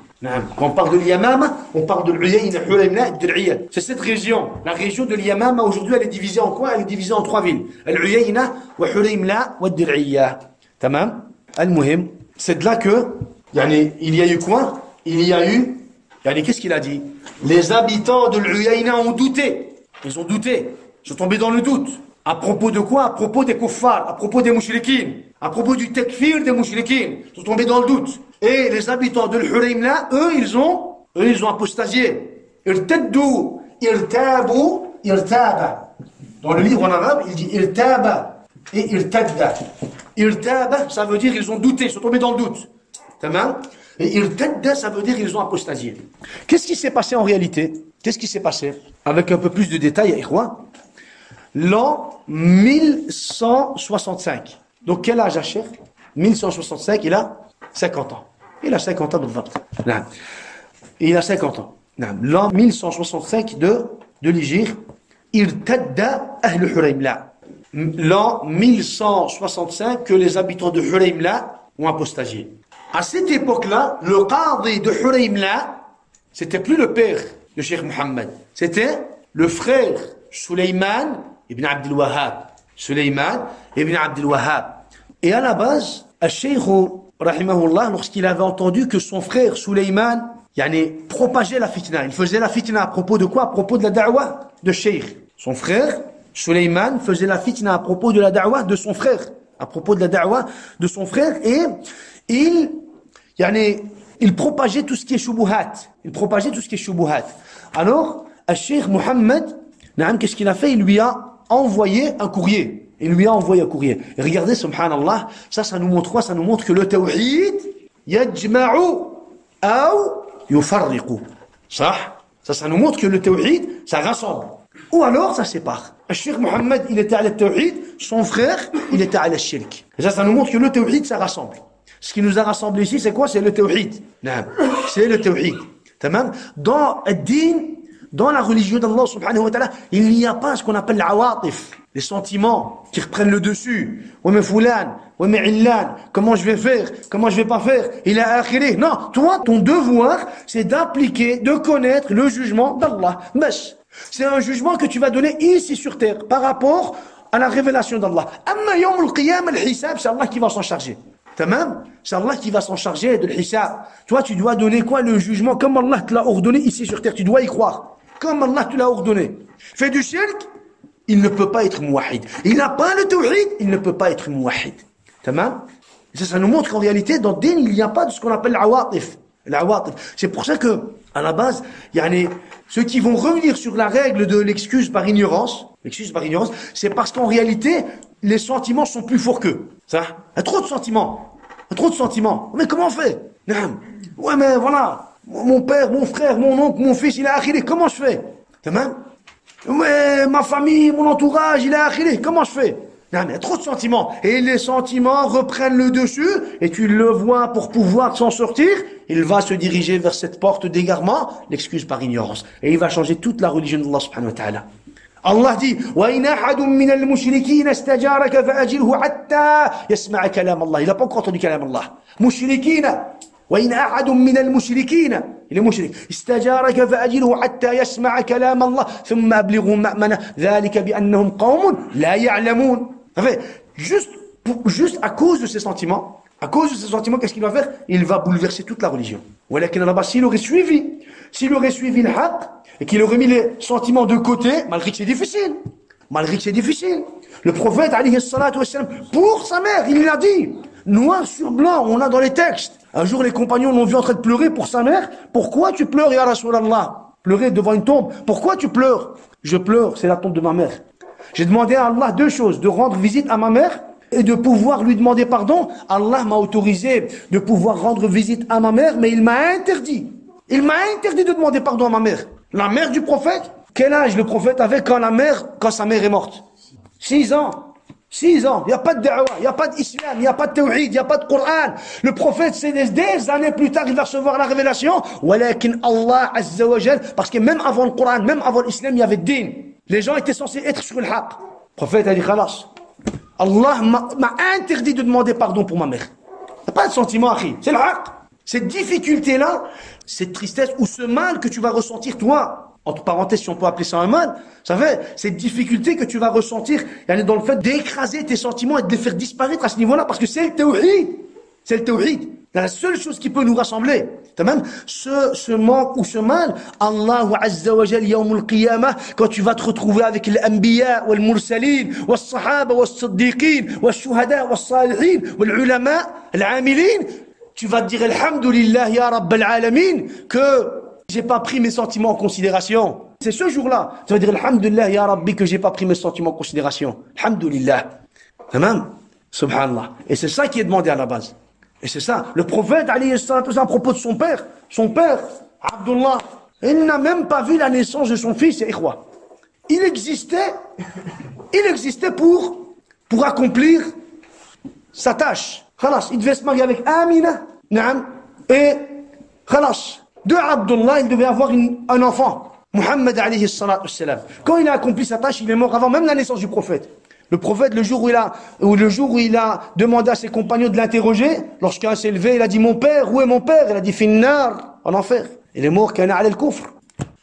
Quand on parle de l'Yamama, on parle de l'Uyayna, Huraymla, Dir'iyya. C'est cette région. La région de l'Yamama, aujourd'hui, elle est divisée en quoi? Elle est divisée en trois villes. L'Uyayna, wa Huraymla, wa Dir'iyya. Tamam? Al-Muhim. C'est de là que, il y a eu quoi? Qu'est-ce qu'il a dit? Les habitants de l'Uyayna ont douté. Ils sont tombés dans le doute. À propos de quoi? À propos des kuffars, à propos des mouchriquines, à propos du takfir des mouchriquines. Ils sont tombés dans le doute. Et les habitants de l'Huraym là, eux, ils ont apostasié. Irtaddu, irtabu, irtaba. Dans le livre en arabe, il dit irtaba et irtadda. Irtaba, ça veut dire ils ont douté, ils sont tombés dans le doute. Tamam? Et irtadda, ça veut dire ils ont apostasié. Qu'est-ce qui s'est passé en réalité? Qu'est-ce qui s'est passé? Avec un peu plus de détails, ikhwan. L'an 1165. Donc quel âge a Cheikh? 1165, il a 50 ans. Il a 50 ans de 20. Il a 50 ans. L'an 1165 de l'Hégire, irtadda ahl Huraymla. L'an 1165 que les habitants de Huraymla ont apostasié. À cette époque-là, le qadi de Huraymla, c'était plus le père de Cheikh Mohammed, c'était le frère Sulayman ibn Abdel Wahhab. Sulayman ibn Abdel Wahhab. Et à la base, Cheikh rahimahullah, lorsqu'il avait entendu que son frère Sulayman propageait la fitna, il faisait la fitna à propos de quoi? À propos de la da'wah de Cheikh. Son frère Sulayman faisait la fitna à propos de la da'wah de son frère. À propos de la da'wah de son frère, et il propageait tout ce qui est shubuhat. Il propageait tout ce qui est shubuhat. Alors, Cheikh Mohammed, qu'est-ce qu'il a fait? Il lui a envoyé un courrier. Et regardez, subhanallah, ça nous montre quoi? Ça nous montre que le tawhid, yajma'u ou yufarriqu. Ça nous montre que le tawhid, ça rassemble. Ou alors, ça sépare. Cheikh Mohammed, il était à la tawhid, son frère, il était à la shirk. Et ça nous montre que le tawhid, ça rassemble. Ce qui nous a rassemblés ici, c'est quoi? C'est le tawhid. C'est le tawhid. Dans ad-din, dans la religion d'Allah subhanahu wa ta'ala, il n'y a pas ce qu'on appelle l'awatif, les sentiments qui reprennent le dessus. Ouais mais fulan, ouais mais illan, comment je vais faire, comment je vais pas faire, il a akhiré. Non, toi, ton devoir, c'est d'appliquer, de connaître le jugement d'Allah. Mais c'est un jugement que tu vas donner ici sur terre par rapport à la révélation d'Allah. Amma yawm al-qiyam al-hisab, c'est Allah qui va s'en charger. Tamam? C'est Allah qui va s'en charger de l'hisab. Toi, tu dois donner quoi? Le jugement comme Allah te l'a ordonné ici sur terre. Tu dois y croire. Comme Allah te l'a ordonné. Fais du shirk, il ne peut pas être muwahid. Il n'a pas le tawhid, il ne peut pas être muwahid. Tamam? Ça nous montre qu'en réalité, dans le din, il n'y a pas de ce qu'on appelle l'awatif. C'est pour ça que, à la base, ceux qui vont revenir sur la règle de l'excuse par ignorance, c'est parce qu'en réalité, les sentiments sont plus forts qu'eux. Ça? Il y a trop de sentiments. Mais comment on fait? Ouais, mais voilà. Mon père, mon frère, mon oncle, mon fils, il a akhiré. Comment je fais? Ouais, ma famille, mon entourage, il a akhiré. Comment je fais? Non, mais il y a trop de sentiments. Et les sentiments reprennent le dessus, et tu le vois pour pouvoir s'en sortir, il va se diriger vers cette porte d'égarement, l'excuse par ignorance. Et il va changer toute la religion d'Allah subhanahu wa ta'ala. Allah dit, وَإِنْ أَحَدٌ مِّنَ الْمُشْرِكِينَ اسْتَجَارَكَ فَأَجِرْهُ حَتَّى يَسْمَعَ كَلَامَ Allah. Il n'a pas encore entendu كلام Allah. مُشْرِكِينَ وإن أحد من المشركين المشرك استجارك فأجره حتى يسمع كلام الله ثم أبلغه مأمنة ذلك بأنهم قوم لا يعلمون. Juste à cause de ces sentiments, qu'est-ce qu'il va faire? Il va bouleverser toute la religion. ولكن là-bas, s'il aurait suivi le haqq et qu'il aurait mis les sentiments de côté, malgré que c'est difficile, le prophète alayhi salatu wassalam, pour sa mère, il l'a dit, noir sur blanc, on a dans les textes. Un jour, les compagnons l'ont vu en train de pleurer pour sa mère. Pourquoi tu pleures, ya Rasulallah? Pleurer devant une tombe. Pourquoi tu pleures? Je pleure, c'est la tombe de ma mère. J'ai demandé à Allah deux choses, de rendre visite à ma mère et de pouvoir lui demander pardon. Allah m'a autorisé de pouvoir rendre visite à ma mère, mais il m'a interdit. De demander pardon à ma mère. La mère du prophète, quel âge le prophète avait quand sa mère est morte? 6 ans. 6 ans, il n'y a pas de da'wah, il n'y a pas d'islam, il n'y a pas de tawhid, il n'y a pas de Coran. Le prophète, c'est des années plus tard, il va recevoir la révélation. Walakin Allah Azza wa Jal, parce que même avant le Coran, même avant l'islam, il y avait din. Les gens étaient censés être sur le haqq. Le prophète a dit, khalas. Allah m'a interdit de demander pardon pour ma mère. Il n'y a pas de sentiment, akhi. C'est le haqq. Cette difficulté-là, cette tristesse ou ce mal que tu vas ressentir, toi, entre parenthèses, si on peut appeler ça un mal, ça fait cette difficulté que tu vas ressentir dans le fait d'écraser tes sentiments et de les faire disparaître à ce niveau-là, parce que c'est le tawhid. C'est le tawhid. C'est la seule chose qui peut nous rassembler. Même ce manque ou ce mal, Allah Azza wa Jal, Yawm al-Qiyamah, quand tu vas te retrouver avec les Anbiya, les Mursalin, les Sahaba, les Siddiqin, les Shuhada, les Salihin, les Ulama, les Amilin, tu vas te dire Alhamdulillah ya Rabb al-Alamin, que j'ai pas pris mes sentiments en considération. C'est ce jour-là. Tu vas dire Alhamdulillah ya Rabbi, que j'ai pas pris mes sentiments en considération. Alhamdulillah. Tamam? Subhanallah. Et c'est ça qui est demandé à la base. Et c'est ça. Le prophète, alayhi salatu wa sallam, à propos de son père, Abdullah, il n'a même pas vu la naissance de son fils, ikhwa. Il existait pour accomplir sa tâche. Khalas, il devait se marier avec Amina, naam, et khalas, de Abdullah, il devait avoir un enfant. Muhammad alayhi salatu wa sallam. Quand il a accompli sa tâche, il est mort avant même la naissance du prophète. Le prophète, le jour où il a demandé à ses compagnons de l'interroger, lorsqu'un s'est levé, il a dit, mon père, où est mon père? Il a dit, finnar, en enfer. Il est mort kana ala al-kufr.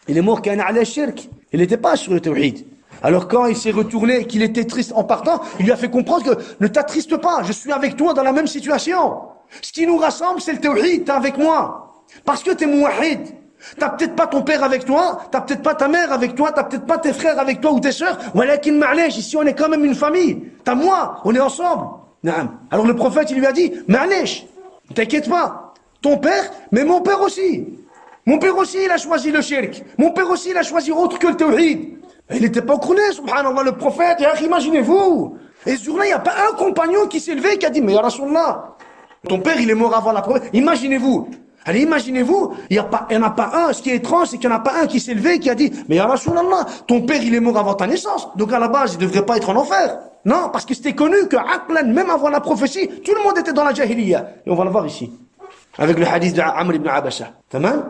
Il est mort kana ala al-shirk. Il n'était pas sur le tawhid. Alors quand il s'est retourné et qu'il était triste en partant, il lui a fait comprendre que ne t'attriste pas, je suis avec toi dans la même situation. Ce qui nous rassemble, c'est le tawhid, t'es avec moi. Parce que t'es muwahhid. T'as peut-être pas ton père avec toi, t'as peut-être pas ta mère avec toi, t'as peut-être pas tes frères avec toi ou tes sœurs. Walakin ma'lej, ici on est quand même une famille. T'as moi, on est ensemble. Naam. Alors le prophète, il lui a dit, ma'lej, t'inquiète pas. Ton père, mais mon père aussi. Mon père aussi, il a choisi le shirk. Mon père aussi, il a choisi autre que le tawhid. Il n'était pas au Kourné, subhanallah, le prophète. Imaginez-vous. Et ce jour-là, il n'y a pas un compagnon qui s'est levé et qui a dit, mais ya Rasulallah, ton père, il est mort avant la preuve. Imaginez-vous. Allez, imaginez-vous, il n'y en a pas un. Ce qui est étrange, c'est qu'il n'y en a pas un qui s'est levé et qui a dit, mais ya Rasulallah, ton père, il est mort avant ta naissance. Donc à la base, il ne devrait pas être en enfer. Non, parce que c'était connu que Aqlan, même avant la prophétie, tout le monde était dans la jahiliya. Et on va le voir ici. Avec le hadith d'Amr ibn Abasa. Tamam?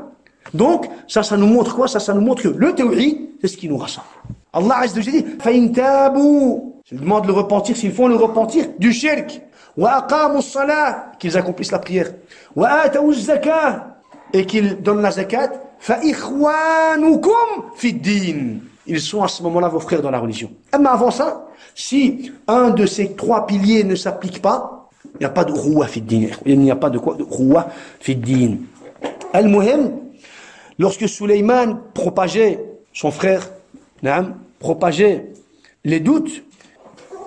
Donc, ça nous montre quoi? Ça nous montre que le tawhid, c'est ce qui nous rassemble. Allah Azza wa Jalla dit, فَإِن تَابُوا, il demande le repentir, s'ils font le repentir du shirk. وَأَقَامُوا الصَّلَاةَ, qu'ils accomplissent la prière. وَآتَوُوا الزَّكَاةَ, et qu'ils donnent la zakat. فَإِخْوَانُكُمْ فِي الدِّينِ, ils sont à ce moment-là vos frères dans la religion. Mais avant ça, si un de ces trois piliers ne s'applique pas, il n'y a pas de rouwa fi din. Il n'y a pas de quoi? De rouwa fi din. Al-Muhim, lorsque Sulayman propageait, son frère, propageait les doutes,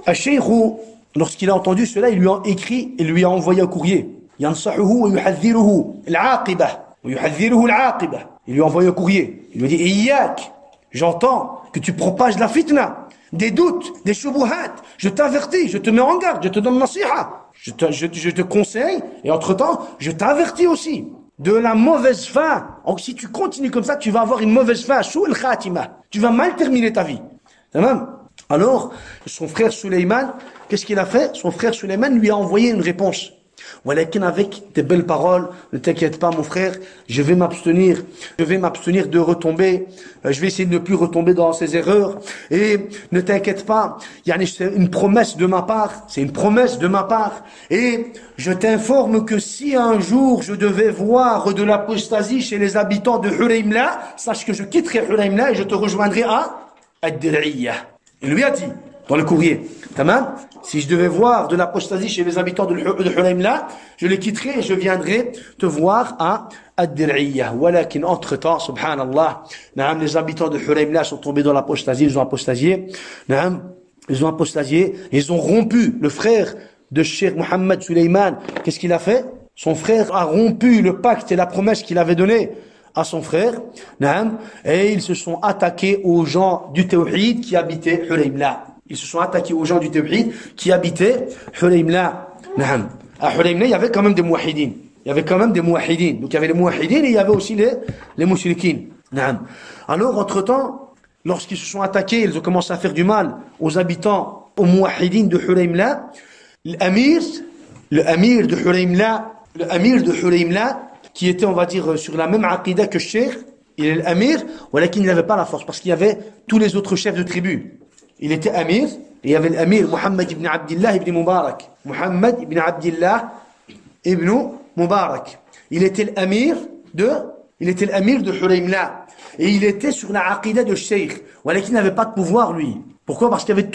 Al-Shaykhu, lorsqu'il a entendu cela, il lui a écrit et lui a envoyé un courrier. Yansahuhu wa yuhadhiruhu al-aqibah. Wa yuhadhiruhu al-aqibah. Il lui a envoyé un courrier. Il lui a dit, Iyak, j'entends que tu propages la fitna, des doutes, des shubuhat. Je t'avertis, je te mets en garde, je te donne nasiha. Je te conseille, et entre-temps, je t'avertis aussi de la mauvaise fin. Donc, si tu continues comme ça, tu vas avoir une mauvaise fin. Shul khatima. Tu vas mal terminer ta vie. Alors, son frère Sulayman, qu'est-ce qu'il a fait? Son frère Sulayman lui a envoyé une réponse. Walakin, avec des belles paroles, ne t'inquiète pas mon frère, je vais m'abstenir de retomber, je vais essayer de ne plus retomber dans ces erreurs, et ne t'inquiète pas, c'est une promesse de ma part, et je t'informe que si un jour je devais voir de l'apostasie chez les habitants de Huraymla, sache que je quitterai Huraymla et je te rejoindrai à Ad-Dir'iyah. Il lui a dit, dans le courrier, tamam, si je devais voir de l'apostasie chez les habitants de Huraymla, je les quitterai et je viendrai te voir à Ad-Dir'iyah. Walakin, entre-temps, subhanallah, les habitants de Huraymla sont tombés dans l'apostasie, ils ont apostasié, ils ont rompu. Le frère de Cheikh Mohammed Sulayman, qu'est-ce qu'il a fait? Son frère a rompu le pacte et la promesse qu'il avait donnée à son frère, et ils se sont attaqués aux gens du Tawhid qui habitaient Huraymla. Ils se sont attaqués aux gens du Tawhid qui habitaient Huraymla. À Huraymla, il y avait quand même des muwahhidin. Donc il y avait les muwahhidin et il y avait aussi les mushrikin. Alors, entre-temps, lorsqu'ils se sont attaqués, ils ont commencé à faire du mal aux habitants, aux muwahhidin de Huraymla. L'amir de Huraymla, qui était, on va dire, sur la même aqidah que Cheikh, il est l'amir, mais qu'il n'avait pas la force, parce qu'il y avait tous les autres chefs de tribus. Il était amir, et il y avait l'amir Muhammad ibn Abdillah ibn Mubarak. Il était l'amir de Huraymla. Et il était sur la aqidah de Cheikh, mais qu'il n'avait pas de pouvoir, lui. Pourquoi? Parce qu'il y avait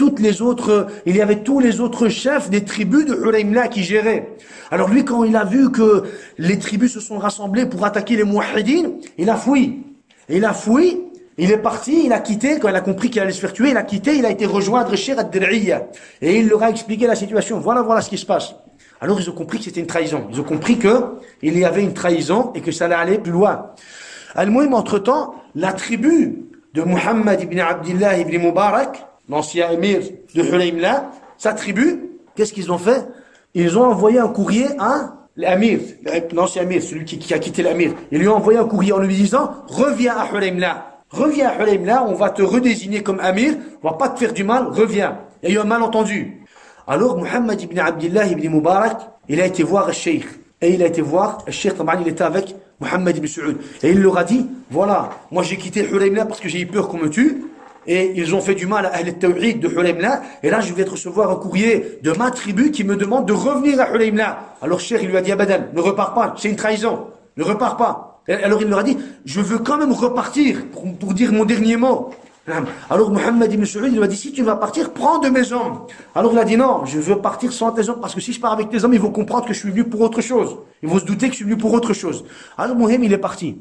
il y avait tous les autres chefs des tribus de Hulaymla qui géraient. Alors lui, quand il a vu que les tribus se sont rassemblées pour attaquer les Mouahidines, il a fui. Il a fui, il est parti, il a quitté, quand il a compris qu'il allait se faire tuer, il a quitté, il a été rejoindre Shir ad-Dir'iyya. Et il leur a expliqué la situation. Voilà ce qui se passe. Alors ils ont compris que c'était une trahison. Ils ont compris que il y avait une trahison et que ça allait aller plus loin. Al-Muhim, entre-temps, la tribu de Muhammad ibn Abdillah ibn Mubarak, l'ancien émir de Hulaymla, sa tribu, qu'est-ce qu'ils ont fait? Ils ont envoyé un courrier à l'amir, l'ancien émir, celui qui a quitté l'amir. Ils lui ont envoyé un courrier en lui disant, reviens à Hulaymla. Reviens à Hulaymla, on va te redésigner comme amir, on va pas te faire du mal, reviens. Il y a eu un malentendu. Alors, Muhammad ibn Abdillah ibn Mubarak, il a été voir le cheikh. Et il a été voir, le cheikh, il était avec Muhammad ibn Saoud. Et il leur a dit, voilà, moi j'ai quitté Hulaymla parce que j'ai eu peur qu'on me tue. Et ils ont fait du mal à Ahl al-Tawhid de Hulaymla. Et là, je vais recevoir un courrier de ma tribu qui me demande de revenir à Hulaymla. Alors, cheikh, il lui a dit, Abadan, ne repars pas, c'est une trahison. Ne repars pas. Et alors, il leur a dit, je veux quand même repartir pour dire mon dernier mot. Alors Muhammad ibn Saoud, il lui a dit, si tu vas partir, prends de mes hommes. Alors il a dit, non, je veux partir sans tes hommes, parce que si je pars avec tes hommes, ils vont comprendre que je suis venu pour autre chose. Ils vont se douter que je suis venu pour autre chose. Alors Muhammad, il est parti.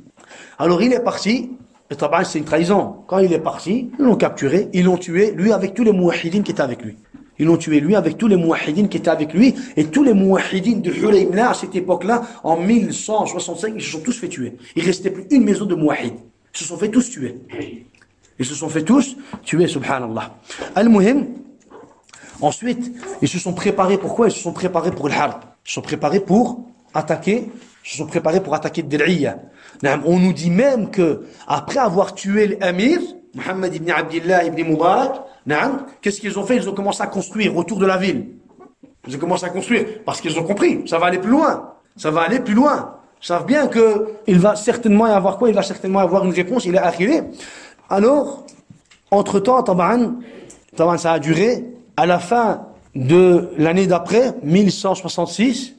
Alors il est parti, et tabac, c'est une trahison. Quand il est parti, ils l'ont capturé, ils l'ont tué, lui avec tous les mouahidines qui étaient avec lui. Ils l'ont tué lui avec tous les mouahidines qui étaient avec lui, et tous les mouahidines de Hulaymla à cette époque-là, en 1165, ils se sont tous fait tuer. Il restait plus une maison de mouahid. Ils se sont fait tous tuer. Ils se sont fait tous tuer, subhanallah. Al-Muhim, ensuite, ils se sont préparés. Pourquoi? Ils se sont préparés pour le harb. Ils se sont préparés pour attaquer. Ils se sont préparés pour attaquer Dir'iyya. On nous dit même que, après avoir tué l'Amir, Muhammad ibn Abdillah ibn Mubarak, qu'est-ce qu'ils ont fait? Ils ont commencé à construire autour de la ville. Ils ont commencé à construire parce qu'ils ont compris. Ça va aller plus loin. Ça va aller plus loin. Ils savent bien que il va certainement y avoir quoi? Il va certainement y avoir une réponse. Il est arrivé. Alors, entre-temps, taban, ça a duré. À la fin de l'année d'après, 1166,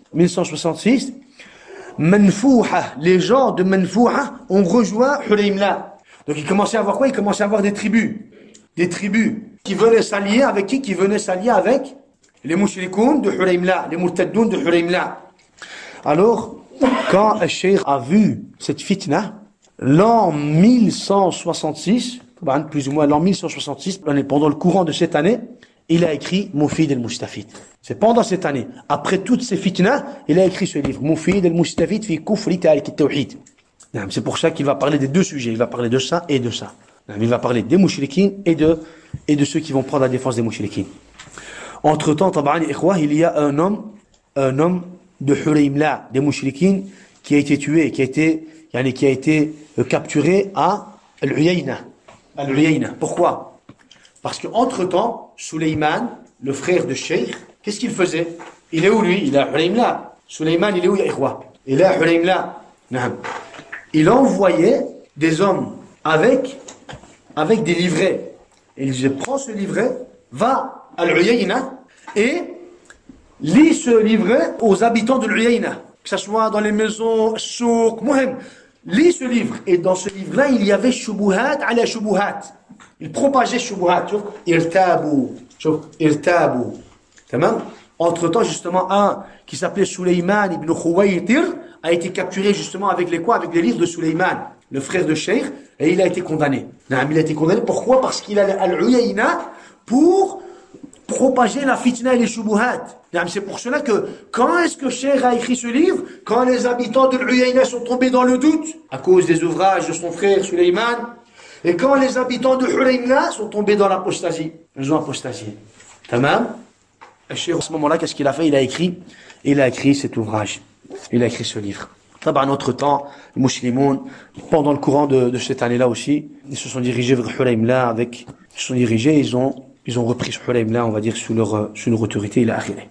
Manfouha, les gens de Manfouha ont rejoint Hulaymla. Donc, ils commençaient à avoir quoi? Ils commençaient à avoir des tribus. Des tribus qui venaient s'allier avec qui? Qui venaient s'allier avec les mushrikoun de Hulaymla, les murtaddoun de Hulaymla. Alors, quand le cheikh a vu cette fitna, l'an 1166, plus ou moins l'an 1166, pendant le courant de cette année, il a écrit Mufid al-Mustafid. C'est pendant cette année. Après toutes ces fitnas, il a écrit ce livre, Mufid al-Mustafid fi kufri tariq al-tawhid. C'est pour ça qu'il va parler des deux sujets. Il va parler de ça et de ça. Il va parler des mouchriquines et de ceux qui vont prendre la défense des mouchriquines. Entre-temps, il y a un homme de Hulaymla, des mouchriquines, qui a été tué, qui a été capturé à Al-Uyayna. Pourquoi? Parce qu'entre-temps, Sulayman, le frère de Cheikh, qu'est-ce qu'il faisait? Il est où lui? Il est à Hulaymla. Sulayman, il est où, ya ikhwa? Il est à Hulaymla. Il envoyait des hommes avec des livrets. Et il disait, prends ce livret, va à Al-Uyayna et lis ce livret aux habitants de Al-Uyayna. Que ce soit dans les maisons, souk, muhim. Lis ce livre. Et dans ce livre-là, il y avait shubuhat ala shubuhat. Il propageait shubuhat. Irtabu. Tamam. Entre-temps, justement, un qui s'appelait Sulayman ibn Khuwaytir a été capturé justement avec les quoi? Avec les livres de Sulayman, le frère de Cheikh, et il a été condamné. Il a été condamné. Pourquoi? Parce qu'il allait à Al-Uyayna pour propager la fitna et les shubuhat. C'est pour cela que, quand est-ce que Cheikh a écrit ce livre? Quand les habitants de l'Uyayna sont tombés dans le doute, à cause des ouvrages de son frère Sulayman, et quand les habitants de Hulaymla sont tombés dans l'apostasie. Ils ont apostasié. Tamam? Cheikh, à ce moment-là, qu'est-ce qu'il a fait? Il a écrit cet ouvrage. Il a écrit ce livre. En autre temps, les musulmans, pendant le courant de cette année-là aussi, ils se sont dirigés vers Hulaymla ils ont repris Hulaymla, on va dire, sous leur autorité, il a arrivé.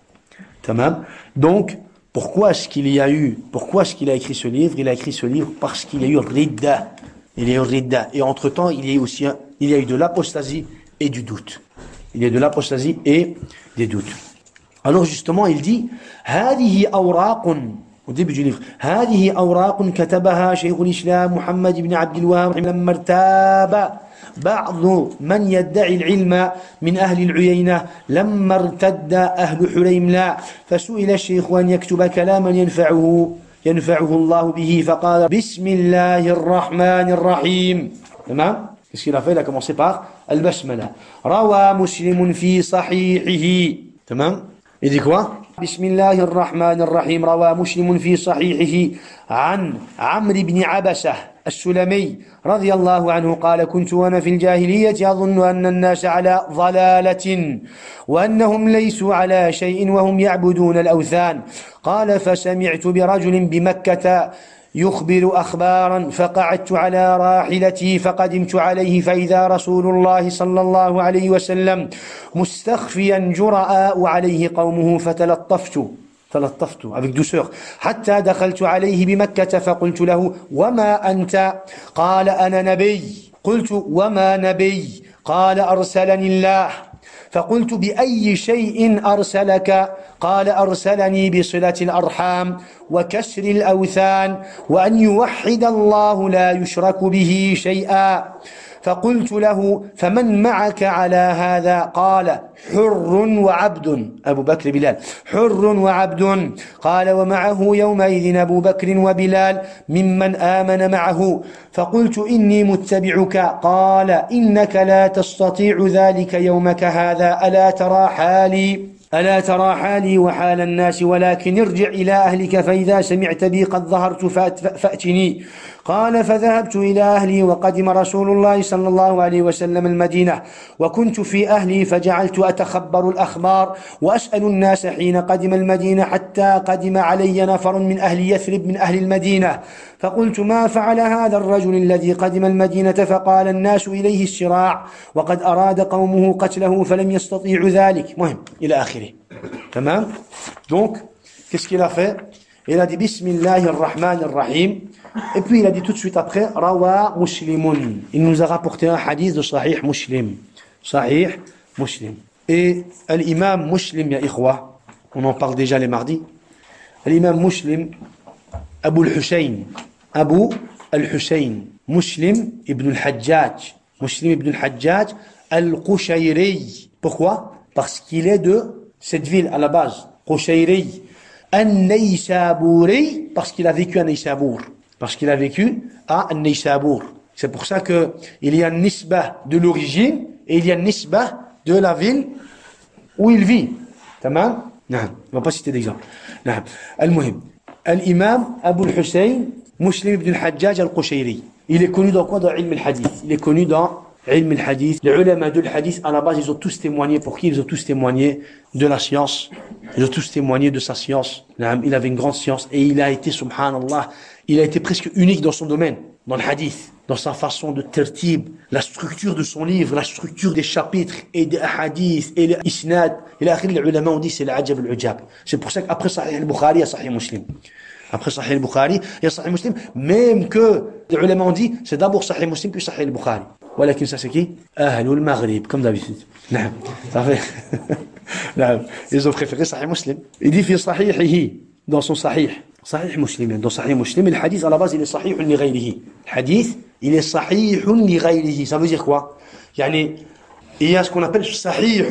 Tamam. Donc, pourquoi est-ce qu'il a écrit ce livre? Il a écrit ce livre parce qu'il y a eu Ridda. Il y a eu Ridda. Et entre-temps, il y a eu de l'apostasie et du doute. Il y a de l'apostasie et des doutes. Alors justement, il dit, هذه أوراق au début du livre. هذه أوراق كتبها شيخ الإسلام محمد بن عبد الوهاب لما ارتاب بعض من يدعي العلم من أهل العيينة لما ارتد أهل حريملا فسئل الشيخ أن يكتب كلاما ينفعه الله به فقال بسم الله الرحمن الرحيم. تمام. Qu'est-ce qu'il a fait? Il a commencé par Al-Basmala. روى مسلم في صحيحه. تمام. Il dit quoi? بسم الله الرحمن الرحيم. روى مسلم في صحيحه عن عمرو بن عبسة السلمي رضي الله عنه قال كنت وأنا في الجاهلية أظن أن الناس على ضلالة وأنهم ليسوا على شيء وهم يعبدون الأوثان. قال فسمعت برجل بمكة يخبر أخبارا فقعدت على راحلتي فقدمت عليه فإذا رسول الله صلى الله عليه وسلم مستخفيا جرأ وعليه قومه فتلطفت avec douceur حتى دخلت عليه بمكة فقلت له وما أنت؟ قال أنا نبي. قلت وما نبي؟ قال أرسلني الله. فقلت بأي شيء أرسلك؟ قال أرسلني بصلة الأرحام وكسر الأوثان وأن يوحد الله لا يشرك به شيئا. فقلت له فمن معك على هذا؟ قال حر وعبد. أبو بكر بلال. حر وعبد. قال ومعه يومئذ أبو بكر وبلال ممن آمن معه. فقلت إني متبعك. قال إنك لا تستطيع ذلك يومك هذا ألا ترى حالي وحال الناس ولكن ارجع إلى أهلك فإذا سمعت بي قد ظهرت فأتني. قال فذهبت إلى أهلي وقدم رسول الله صلى الله عليه وسلم المدينة وكنت في أهلي فجعلت أتخبر الأخبار وأسأل الناس حين قدم المدينة حتى قدم علي نفر من أهل يثرب من أهل المدينة فقلت ما فعل هذا الرجل الذي قدم المدينة؟ فقال الناس إليه الصراع وقد أراد قومه قتله فلم يستطيعوا ذلك. مهم إلى آخره. تمام. Donc qu'est-ce qu'il a fait? Il a dit Bismillahir Rahmanir Rahim. Et puis il a dit tout de suite après Rawa Muslimun. Il nous a rapporté un hadith de Sahih Muslim. Sahih Muslim. Et l'imam Muslim, ya ikhwa, on en parle déjà les mardis. L'imam Muslim, Abu al-Hussein, Muslim ibn al-Hajjaj. Muslim ibn al-Hajjaj al-Qushayri. Pourquoi? Parce qu'il est de cette ville à la base, Qushayri. An-Naysaburi, parce qu'il a vécu à Naysabur. Parce qu'il a vécu à Naysabur. C'est pour ça que il y a une nisbah de l'origine et il y a une nisbah de la ville où il vit. Tamam? Non, on va pas citer d'exemple. Non. Al-Muhim. Al-Imam Abu al-Hussein, Muslim ibn al-Hajjaj al-Qushayri. Il est connu dans quoi? Dans Ilm al-Hadith. Il est connu dans Ilm al-Hadith. Les ulama de l'Hadith, à la base, ils ont tous témoigné. Pour qui? Ils ont tous témoigné de la science. Ils ont tous témoigné de sa science. Il avait une grande science et il a été, subhanallah, il a été presque unique dans son domaine, dans le hadith, dans sa façon de tertib, la structure de son livre, la structure des chapitres et des hadiths et les isnad. Et là, les ulama ont dit c'est l'ajab al-ujab. C'est pour ça qu'après Sahih al-Bukhari, il y a Sahih Muslim. Après Sahih al-Bukhari, il y a Sahih Muslim. Même que les ulama ont dit c'est d'abord Sahih Muslim puis Sahih al-Bukhari. Voilà, ça c'est qui? Ahlul Maghrib, comme d'habitude. Non, ça fait. Non, ils ont préféré Sahih Muslim. Il dit fi sahihihi, dans son Sahih. Sahih Muslim, dans Sahih Muslim, le hadith à la base il est Sahih li ghayrihi. Le hadith, il est Sahih li ghayrihi. Ça veut dire quoi? Yani, il y a ce qu'on appelle Sahih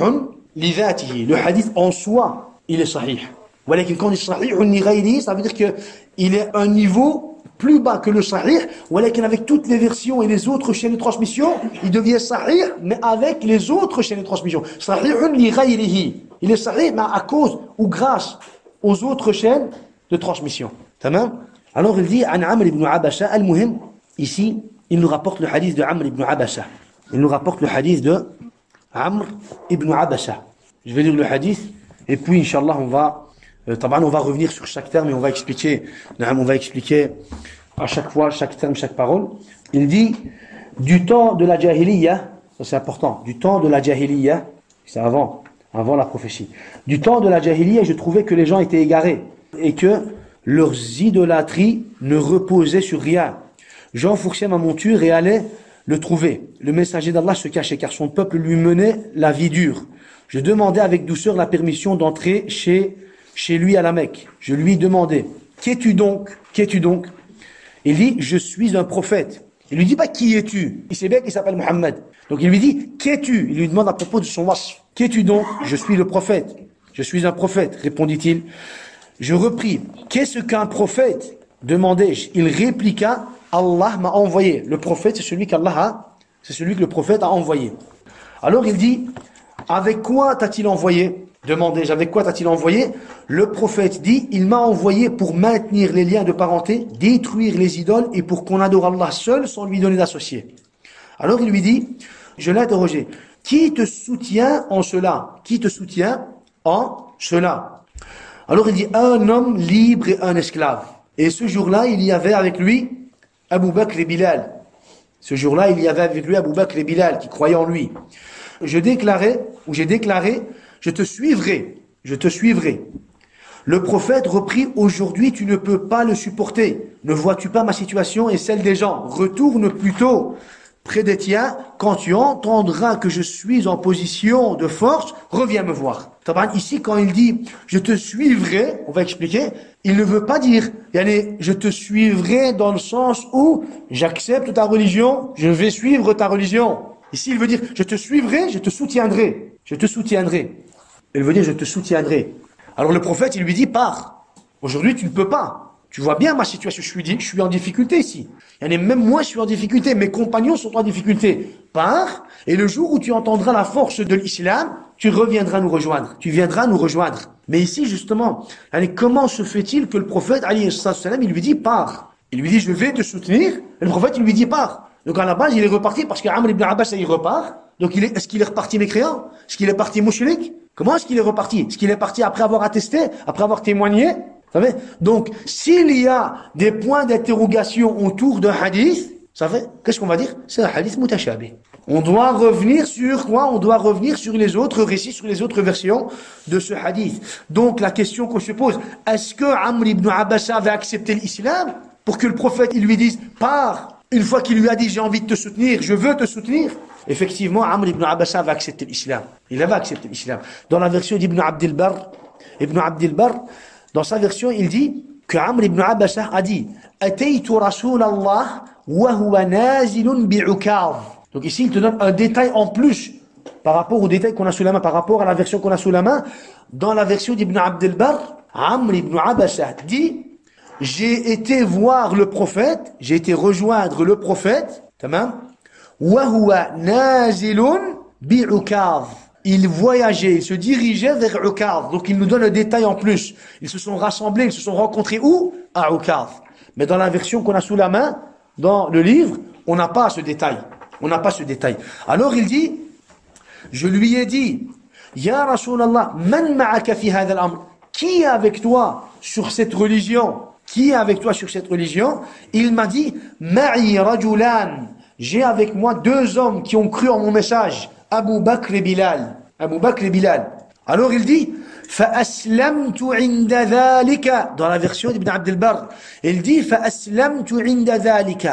li dhatihi. Le hadith en soi, il est Sahih. Voilà, quand on dit Sahih li ghayrihi, ça veut dire que il est un niveau plus bas que le Sahih, voilà qu'avec toutes les versions et les autres chaînes de transmission, il devient Sahih, mais avec les autres chaînes de transmission. Sahihun li ghayrihi. Il est Sahih, mais à cause ou grâce aux autres chaînes de transmission. Tamam? Alors il dit, An Amr ibn Abasa, al-Muhim, ici, il nous rapporte le hadith de Amr ibn Abasa. Il nous rapporte le hadith de Amr ibn Abasa. Je vais lire le hadith, et puis, Inch'Allah, on va revenir sur chaque terme et on va expliquer à chaque fois, chaque terme, chaque parole. Il dit, du temps de la Jahiliya, ça c'est important, du temps de la Jahiliya, c'est avant la prophétie. Du temps de la Jahiliya, je trouvais que les gens étaient égarés et que leurs idolâtries ne reposaient sur rien. J'enfourchais ma monture et allais le trouver. Le messager d'Allah se cachait car son peuple lui menait la vie dure. Je demandais avec douceur la permission d'entrer chez lui à la Mecque. Je lui demandais qu'es-tu donc? Qu'es-tu donc? Il dit, je suis un prophète. Il lui dit pas, qui es-tu? Il sait bien qu'il s'appelle Mohammed. Donc il lui dit, qu'es-tu? Il lui demande à propos de son wasf. Qu'es-tu donc? Je suis le prophète. Je suis un prophète, répondit-il. Je repris, qu'est-ce qu'un prophète? Demandai-je. Il répliqua, Allah m'a envoyé. Le prophète, c'est celui c'est celui que le prophète a envoyé. Alors il dit, avec quoi t'a-t-il envoyé? Demandai-je, avec quoi t'a-t-il envoyé? Le prophète dit, il m'a envoyé pour maintenir les liens de parenté, détruire les idoles et pour qu'on adore Allah seul sans lui donner d'associé. Alors il lui dit, je l'ai interrogé, qui te soutient en cela? Qui te soutient en cela? Alors il dit, un homme libre et un esclave. Et ce jour-là, il y avait avec lui Abu Bakr et Bilal. Ce jour-là, il y avait avec lui Abu Bakr et Bilal qui croyaient en lui. J'ai déclaré, je te suivrai, je te suivrai. Le prophète reprit, aujourd'hui tu ne peux pas le supporter. Ne vois-tu pas ma situation et celle des gens? Retourne plutôt près des tiens, quand tu entendras que je suis en position de force, reviens me voir. Ici, quand il dit « je te suivrai », on va expliquer, il ne veut pas dire « je te suivrai dans le sens où j'accepte ta religion, je vais suivre ta religion ». Ici, il veut dire « je te suivrai, je te soutiendrai, je te soutiendrai ». Il veut dire « je te soutiendrai ». Alors le prophète, il lui dit « pars, aujourd'hui tu ne peux pas ». Tu vois bien ma situation, je suis en difficulté ici. Même moi, je suis en difficulté. Mes compagnons sont en difficulté. Pars, et le jour où tu entendras la force de l'islam, tu reviendras nous rejoindre. Tu viendras nous rejoindre. Mais ici, justement, comment se fait-il que le prophète, alayhi salam, il lui dit, pars. Il lui dit, je vais te soutenir. Et le prophète, il lui dit, pars. Donc à la base, il est reparti parce qu'Amr ibn Abbas, il repart. Donc est-ce qu'il est reparti mécréant? Est-ce qu'il est parti mouchrik? Comment est-ce qu'il est reparti? Est-ce qu'il est parti après avoir attesté? Après avoir témoigné? Donc, s'il y a des points d'interrogation autour d'un hadith, qu'est-ce qu'on va dire? C'est un hadith mutashabih. On doit revenir sur quoi? On doit revenir sur les autres récits, sur les autres versions de ce hadith. Donc, la question qu'on se pose, est-ce que Amr ibn Abbas avait accepté l'islam pour que le prophète il lui dise, pars, une fois qu'il lui a dit, j'ai envie de te soutenir, je veux te soutenir? Effectivement, Amr ibn Abbas avait accepté l'islam. Il avait accepté l'islam. Dans la version d'Ibn Abd al-Barr, dans sa version, il dit que Amr ibn Abbas a dit Ataytu Rasulallah wa huwa nazilun bi'ukaz. Donc ici, il te donne un détail en plus par rapport au détail qu'on a sous la main, par rapport à la version qu'on a sous la main. Dans la version d'Ibn Abd al-Barr, Amr ibn Abbas dit j'ai été voir le prophète, j'ai été rejoindre le prophète, tamam, wa huwa nazilun bi'ukaz. Il voyageait, il se dirigeait vers Ukaz. Donc il nous donne un détail en plus. Ils se sont rassemblés, ils se sont rencontrés où? À Ukaz. Mais dans la version qu'on a sous la main, dans le livre, on n'a pas ce détail. On n'a pas ce détail. Alors il dit, je lui ai dit, Ya Rasulallah, man ma'aka fi hadha al-amr? Qui est avec toi sur cette religion? Qui est avec toi sur cette religion? Il m'a dit, Ma'i rajulan. J'ai avec moi deux hommes qui ont cru en mon message. Abu Bakr et Bilal. Abu Bakr et Bilal. Alors il dit, فَأَسْلَمْتُ عِنْدَ ذَلِكَ. Dans la version d'Ibn Abd al-Barr, il dit, فَأَسْلَمْتُ عِنْدَ ذَلِكَ.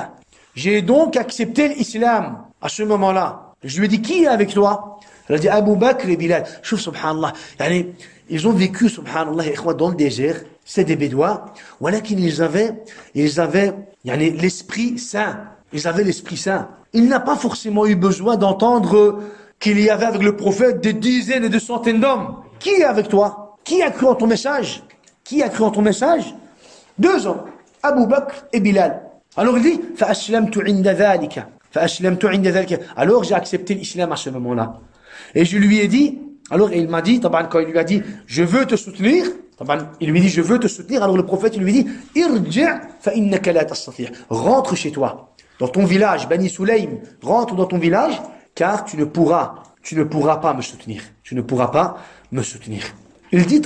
J'ai donc accepté l'islam à ce moment-là. Je lui ai dit, qui est avec toi? Il a dit, Abu Bakr et Bilal. Chouf, subhanallah. Ils ont vécu, subhanallah, dans le désert. C'est des bédouins. Voilà qu'ils avaient l'esprit saint. Ils avaient l'esprit saint. Il n'a pas forcément eu besoin d'entendre qu'il y avait avec le prophète des dizaines et des centaines d'hommes. Qui est avec toi? Qui a cru en ton message? Qui a cru en ton message? Deux hommes, Abu Bakr et Bilal. Alors il dit, فَأَسْلَمْتُ عِنْدَ ذَلِكَ. Alors j'ai accepté l'islam à ce moment-là. Et je lui ai dit, alors il m'a dit, quand il lui a dit, je veux te soutenir, il lui dit, je veux te soutenir, alors le prophète il lui dit, irji' فَإِنَّكَ لَا تَسْتَطِيعُ. Rentre chez toi. Dans ton village, Bani Sulaym, rentre dans ton village, car tu ne pourras pas me soutenir. Tu ne pourras pas me soutenir. Il dit,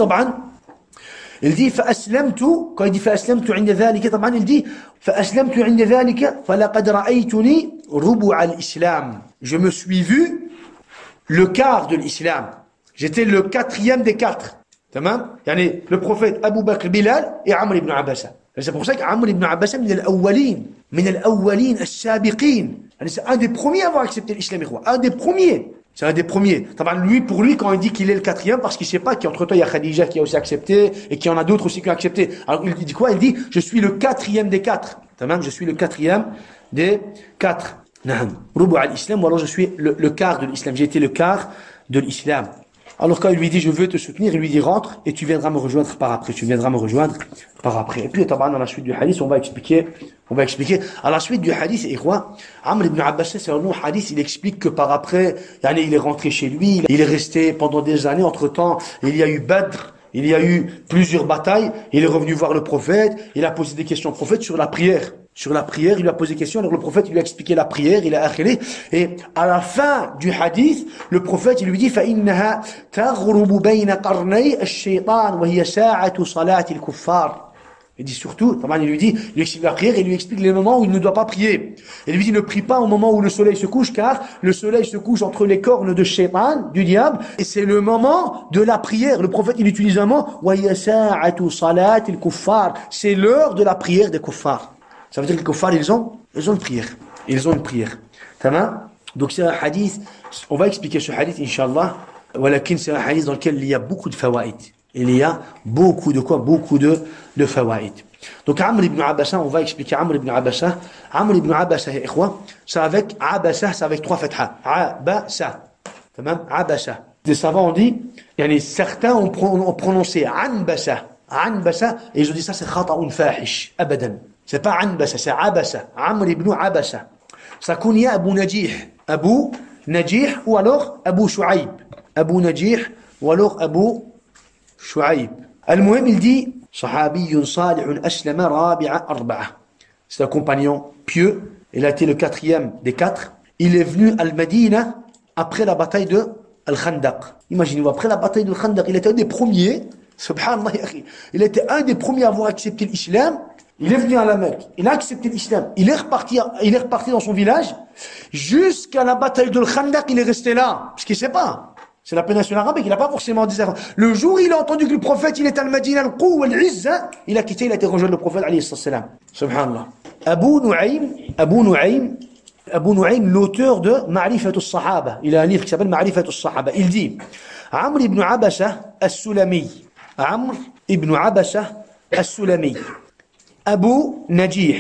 فأسلمت, quand il dit فأسلمت عند ذلك, il dit, فأسلمت عند ذلك, فلقد رأيتني ربع الإسلام. Je me suis vu le quart de l'islam. J'étais le quatrième des quatre. Le prophète Abu Bakr, Bilal et Amr ibn Abbas. C'est pour ça qu'Amr ibn Abbas min al-awwalin as-sabiqin. C'est un des premiers à avoir accepté l'islam, un des premiers. C'est un des premiers. Lui, pour lui, quand il dit qu'il est le quatrième, parce qu'il sait pas qu'entre-temps, il y a Khadija qui a aussi accepté, et qu'il y en a d'autres aussi qui ont accepté. Alors, il dit quoi? Il dit, je suis le quatrième des quatre. Je suis le quatrième des quatre. Rubu al-Islam, ou alors je suis le quart de l'Islam. J'ai été le quart de l'Islam. Alors quand il lui dit je veux te soutenir, il lui dit rentre et tu viendras me rejoindre par après. Et puis dans la suite du hadith, on va expliquer. À la suite du hadith, et quoi? Amr ibn Abbas, c'est un long hadith, il explique que par après, il est rentré chez lui, il est resté pendant des années. Entre temps, il y a eu Badr, il y a eu plusieurs batailles, il est revenu voir le prophète, il a posé des questions au prophète sur la prière. Il lui a posé des questions, alors le prophète, il lui a expliqué la prière, il a akhilé. Et à la fin du hadith, le prophète, il lui dit, فَإِنَّهَا تَغْرُبُ بَيْنَ قَرْنَيْ الشَّيْطَانِ وَهِيَ سَاعَةُ صَلَاةِ الْكُفَّارِ. Il dit surtout, il lui explique la prière et il lui explique les moments où il ne doit pas prier. Et lui dit, ne prie pas au moment où le soleil se couche, car le soleil se couche entre les cornes de Shaytan, du diable, et c'est le moment de la prière. Le prophète, il utilise un mot, وَهِيَ سَاعَةُ صَلَاةِ الْكُفَّارِ. C'est l'heure de la prière des kuffars. Ça veut dire que les kuffars, ils ont une prière. Donc c'est un hadith, on va expliquer ce hadith, Inch'Allah. Walakin, c'est un hadith dans lequel il y a beaucoup de fawaïd. Il y a beaucoup de quoi? Beaucoup de fawaïd. Donc Amr ibn Abasa, on va expliquer Amr ibn Abasa. Amr ibn Abasa, c'est avec Abasa, c'est avec 3 fatha. Abasa. Abasa. Des savants ont dit, certains ont prononcé Anbasa, et ils ont dit ça c'est khata'un fahish, abadan. C'est pas Anbasa, c'est Abasa. Amr ibn Abasa. Sa kunya Abu Najih. Abu Najih ou alors Abu Shu'aib. Abu Najih ou alors Abu Shu'aib. Al-Muhim, il dit Sahabiyyun salihun aslama rabi'a arba'a. C'est un compagnon pieux. Il a été le 4e des 4. Il est venu à Al-Madina après la bataille de Al-Khandaq. Imaginez-vous, après la bataille de Al-Khandaq, il était un des premiers. Subhanallah, il était un des premiers à avoir accepté l'islam. Il est venu à la Mecque, il a accepté l'islam, il est reparti dans son village, jusqu'à la bataille de Khandaq, il est resté là, parce qu'il sait pas. C'est la péninsule arabe et qu'il n'a pas forcément dit ça. Le jour où il a entendu que le prophète, il était à Al-Madina, al-Quwwa al-Izza, il a quitté, il a été rejoindre le prophète, alayhi salam. Subhanallah. Abu Nu'aym, l'auteur de Ma'rifatu as-Sahaba. Il a un livre qui s'appelle Ma'rifatu as-Sahaba. Il dit, Amr ibn Abasa as-Sulami. Amr ibn Abasa as-Sulami. Abu Najih,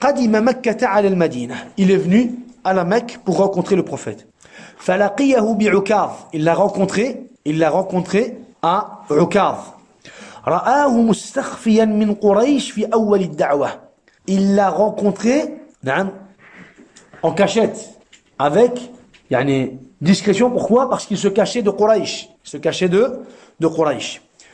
qadima Makkata ala al-Madina. Il est venu à la Mecque pour rencontrer le prophète. Falaqiyahu bi'Ukaz. Il l'a rencontré à Ukaz. Ra'ahu mustakhfiyan min Quraysh fi awwal ad-da'wa. Il l'a rencontré en cachette, avec discrétion. Pourquoi? Parce qu'il se cachait de Quraysh.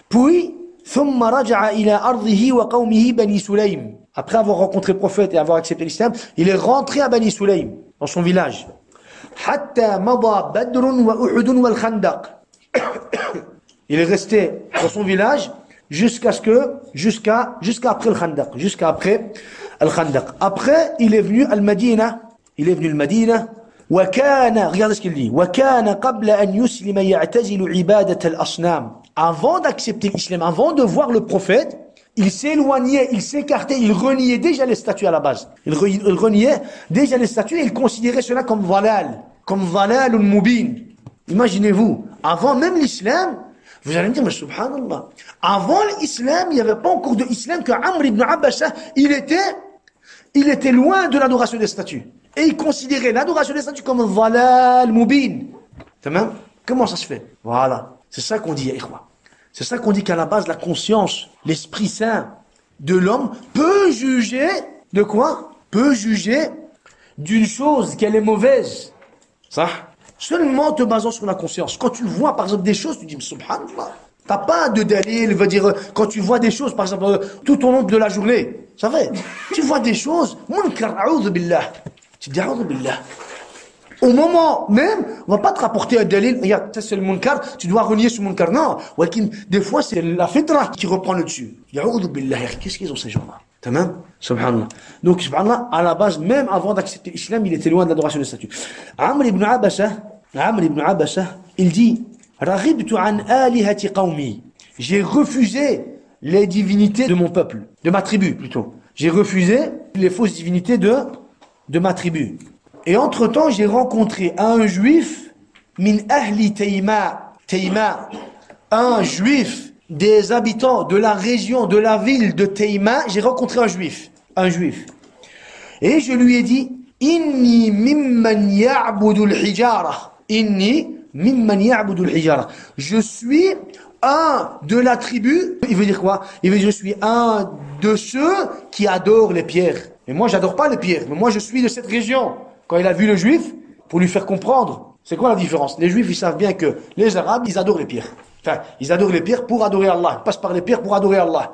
Puis ثم رجع إلى أرضه وقومه بني سليم. Après avoir rencontré le prophète et avoir accepté l'islam, il est rentré à Bani Sulaym, dans son village. حتى مضى بدر وأحد والخندق. Il est resté dans son village jusqu'à après le Khandaq, jusqu'à après le Khandaq. Après, il est venu al-Madina. وكان, regardez ce qu'il dit, وكان قبل أن يسلم يعتزل عبادة الأصنام. Avant d'accepter l'islam, avant de voir le prophète, il s'éloignait, il s'écartait, il reniait déjà les statues à la base. Il reniait déjà les statues et il considérait cela comme dhalalun mubin. Imaginez-vous, avant même l'islam, vous allez me dire, mais subhanallah, avant l'islam, il n'y avait pas encore de islam que Amr ibn Abbasa, il était loin de l'adoration des statues. Et il considérait l'adoration des statues comme dhalal mubin. Comment ça se fait? Voilà. C'est ça qu'on dit, Ikhwa. C'est ça qu'on dit qu'à la base, la conscience, l'esprit saint de l'homme peut juger de quoi? Peut juger d'une chose qu'elle est mauvaise. Ça? Seulement en te basant sur la conscience. Quand tu vois, par exemple, des choses, tu dis, subhanallah. T'as pas de dalil, veut dire, quand tu vois des choses, par exemple, tout au long de la journée. Ça fait? Tu vois des choses, munkar, a'udhu billah. Tu te dis, a'udhu billah. Au moment même, on va pas te rapporter un dalil, regarde, ça c'est le munkar, tu dois renier ce munkar. Non, des fois c'est la fitra qui reprend le dessus. Ya'udhu billah, qu'est-ce qu'ils ont ces gens-là? Tamam? Subhanallah. Donc, subhanallah, à la base, même avant d'accepter l'islam, il était loin de l'adoration des statues. Amr ibn Abasa, il dit, Raghibtu an alihati qawmi. J'ai refusé les divinités de mon peuple, de ma tribu plutôt. J'ai refusé les fausses divinités de ma tribu. Et entre-temps, j'ai rencontré un juif min ahli Tayma. Tayma, un juif des habitants de la région, de la ville de Tayma, j'ai rencontré un juif. Un juif. Et je lui ai dit, inni mimman ya'budu al-hijara. Inni mimman ya'budu al-hijara. Je suis un de la tribu. Il veut dire quoi? Il veut dire je suis un de ceux qui adorent les pierres. Mais moi, j'adore pas les pierres. Mais moi, je suis de cette région. Quand il a vu le juif, pour lui faire comprendre, c'est quoi la différence? Les juifs, ils savent bien que les arabes, ils adorent les pierres. Enfin, ils adorent les pierres pour adorer Allah. Ils passent par les pierres pour adorer Allah.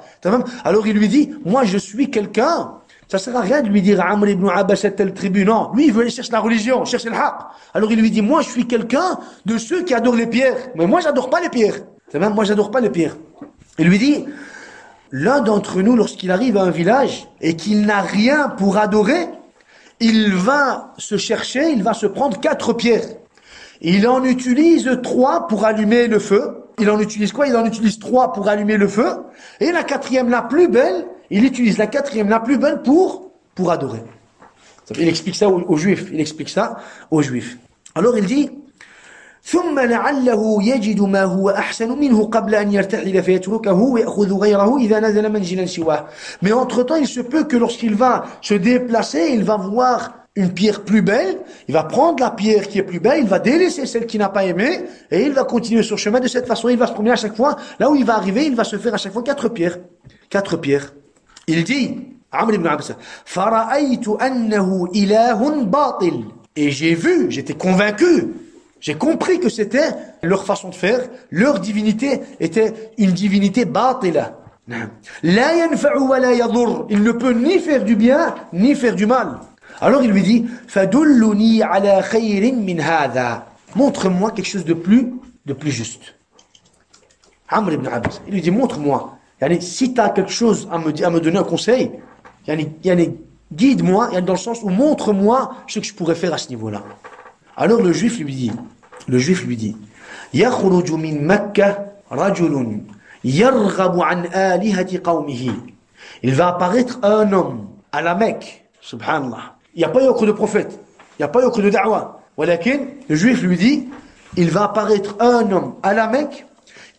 Alors il lui dit, moi, je suis quelqu'un. Ça sert à rien de lui dire Amr ibn Abbas telle tribu. Non, lui il veut aller chercher la religion, chercher le haqq. Alors il lui dit, moi je suis quelqu'un de ceux qui adorent les pierres. Mais moi j'adore pas les pierres. Moi j'adore pas les pierres. Il lui dit, l'un d'entre nous lorsqu'il arrive à un village et qu'il n'a rien pour adorer, il va se chercher, il va se prendre 4 pierres. Il en utilise 3 pour allumer le feu. Il en utilise quoi? Il en utilise 3 pour allumer le feu. Et la 4e, la plus belle, il utilise la 4e, la plus belle pour adorer. Il explique ça aux Juifs. Il explique ça aux Juifs. Alors il dit, ثم لعله يجد ما هو أحسن منه قبل أن يرتحل فيتركه ويأخذ غيره إذا نزل منزلا سواه. Mais entre-temps, il se peut que lorsqu'il va se déplacer, il va voir une pierre plus belle, il va prendre la pierre qui est plus belle, il va délaisser celle qu'il n'a pas aimée, et il va continuer son chemin de cette façon. Il va se promener à chaque fois, là où il va arriver, il va se faire à chaque fois 4 pierres. 4 pierres. Il dit, Amr ibn Abbas, فَرَأَيْتُ أَنَّهُ إِلَهٌ بَاطِلٌ. Et j'ai vu, j'étais convaincu, j'ai compris que c'était leur façon de faire, leur divinité était une divinité batila. La yanfa'u wa la yadur. Il ne peut ni faire du bien, ni faire du mal. Alors il lui dit, fadulluni ala khayrin min hadha. Montre-moi quelque chose de plus juste. Amr ibn Abbas, il lui dit, montre-moi. Si tu as quelque chose à me donner un conseil, guide-moi, dans le sens où montre-moi ce que je pourrais faire à ce niveau-là. Alors le juif lui dit, يخرج من مكة رجل يرغب عن آلهة قومه. Il va apparaître un homme à la Mecque, subhanallah. Il n'y a pas eu aucun de prophète, il n'y a pas eu aucun de da'wa. Walakin, le juif lui dit, il va apparaître un homme à la Mecque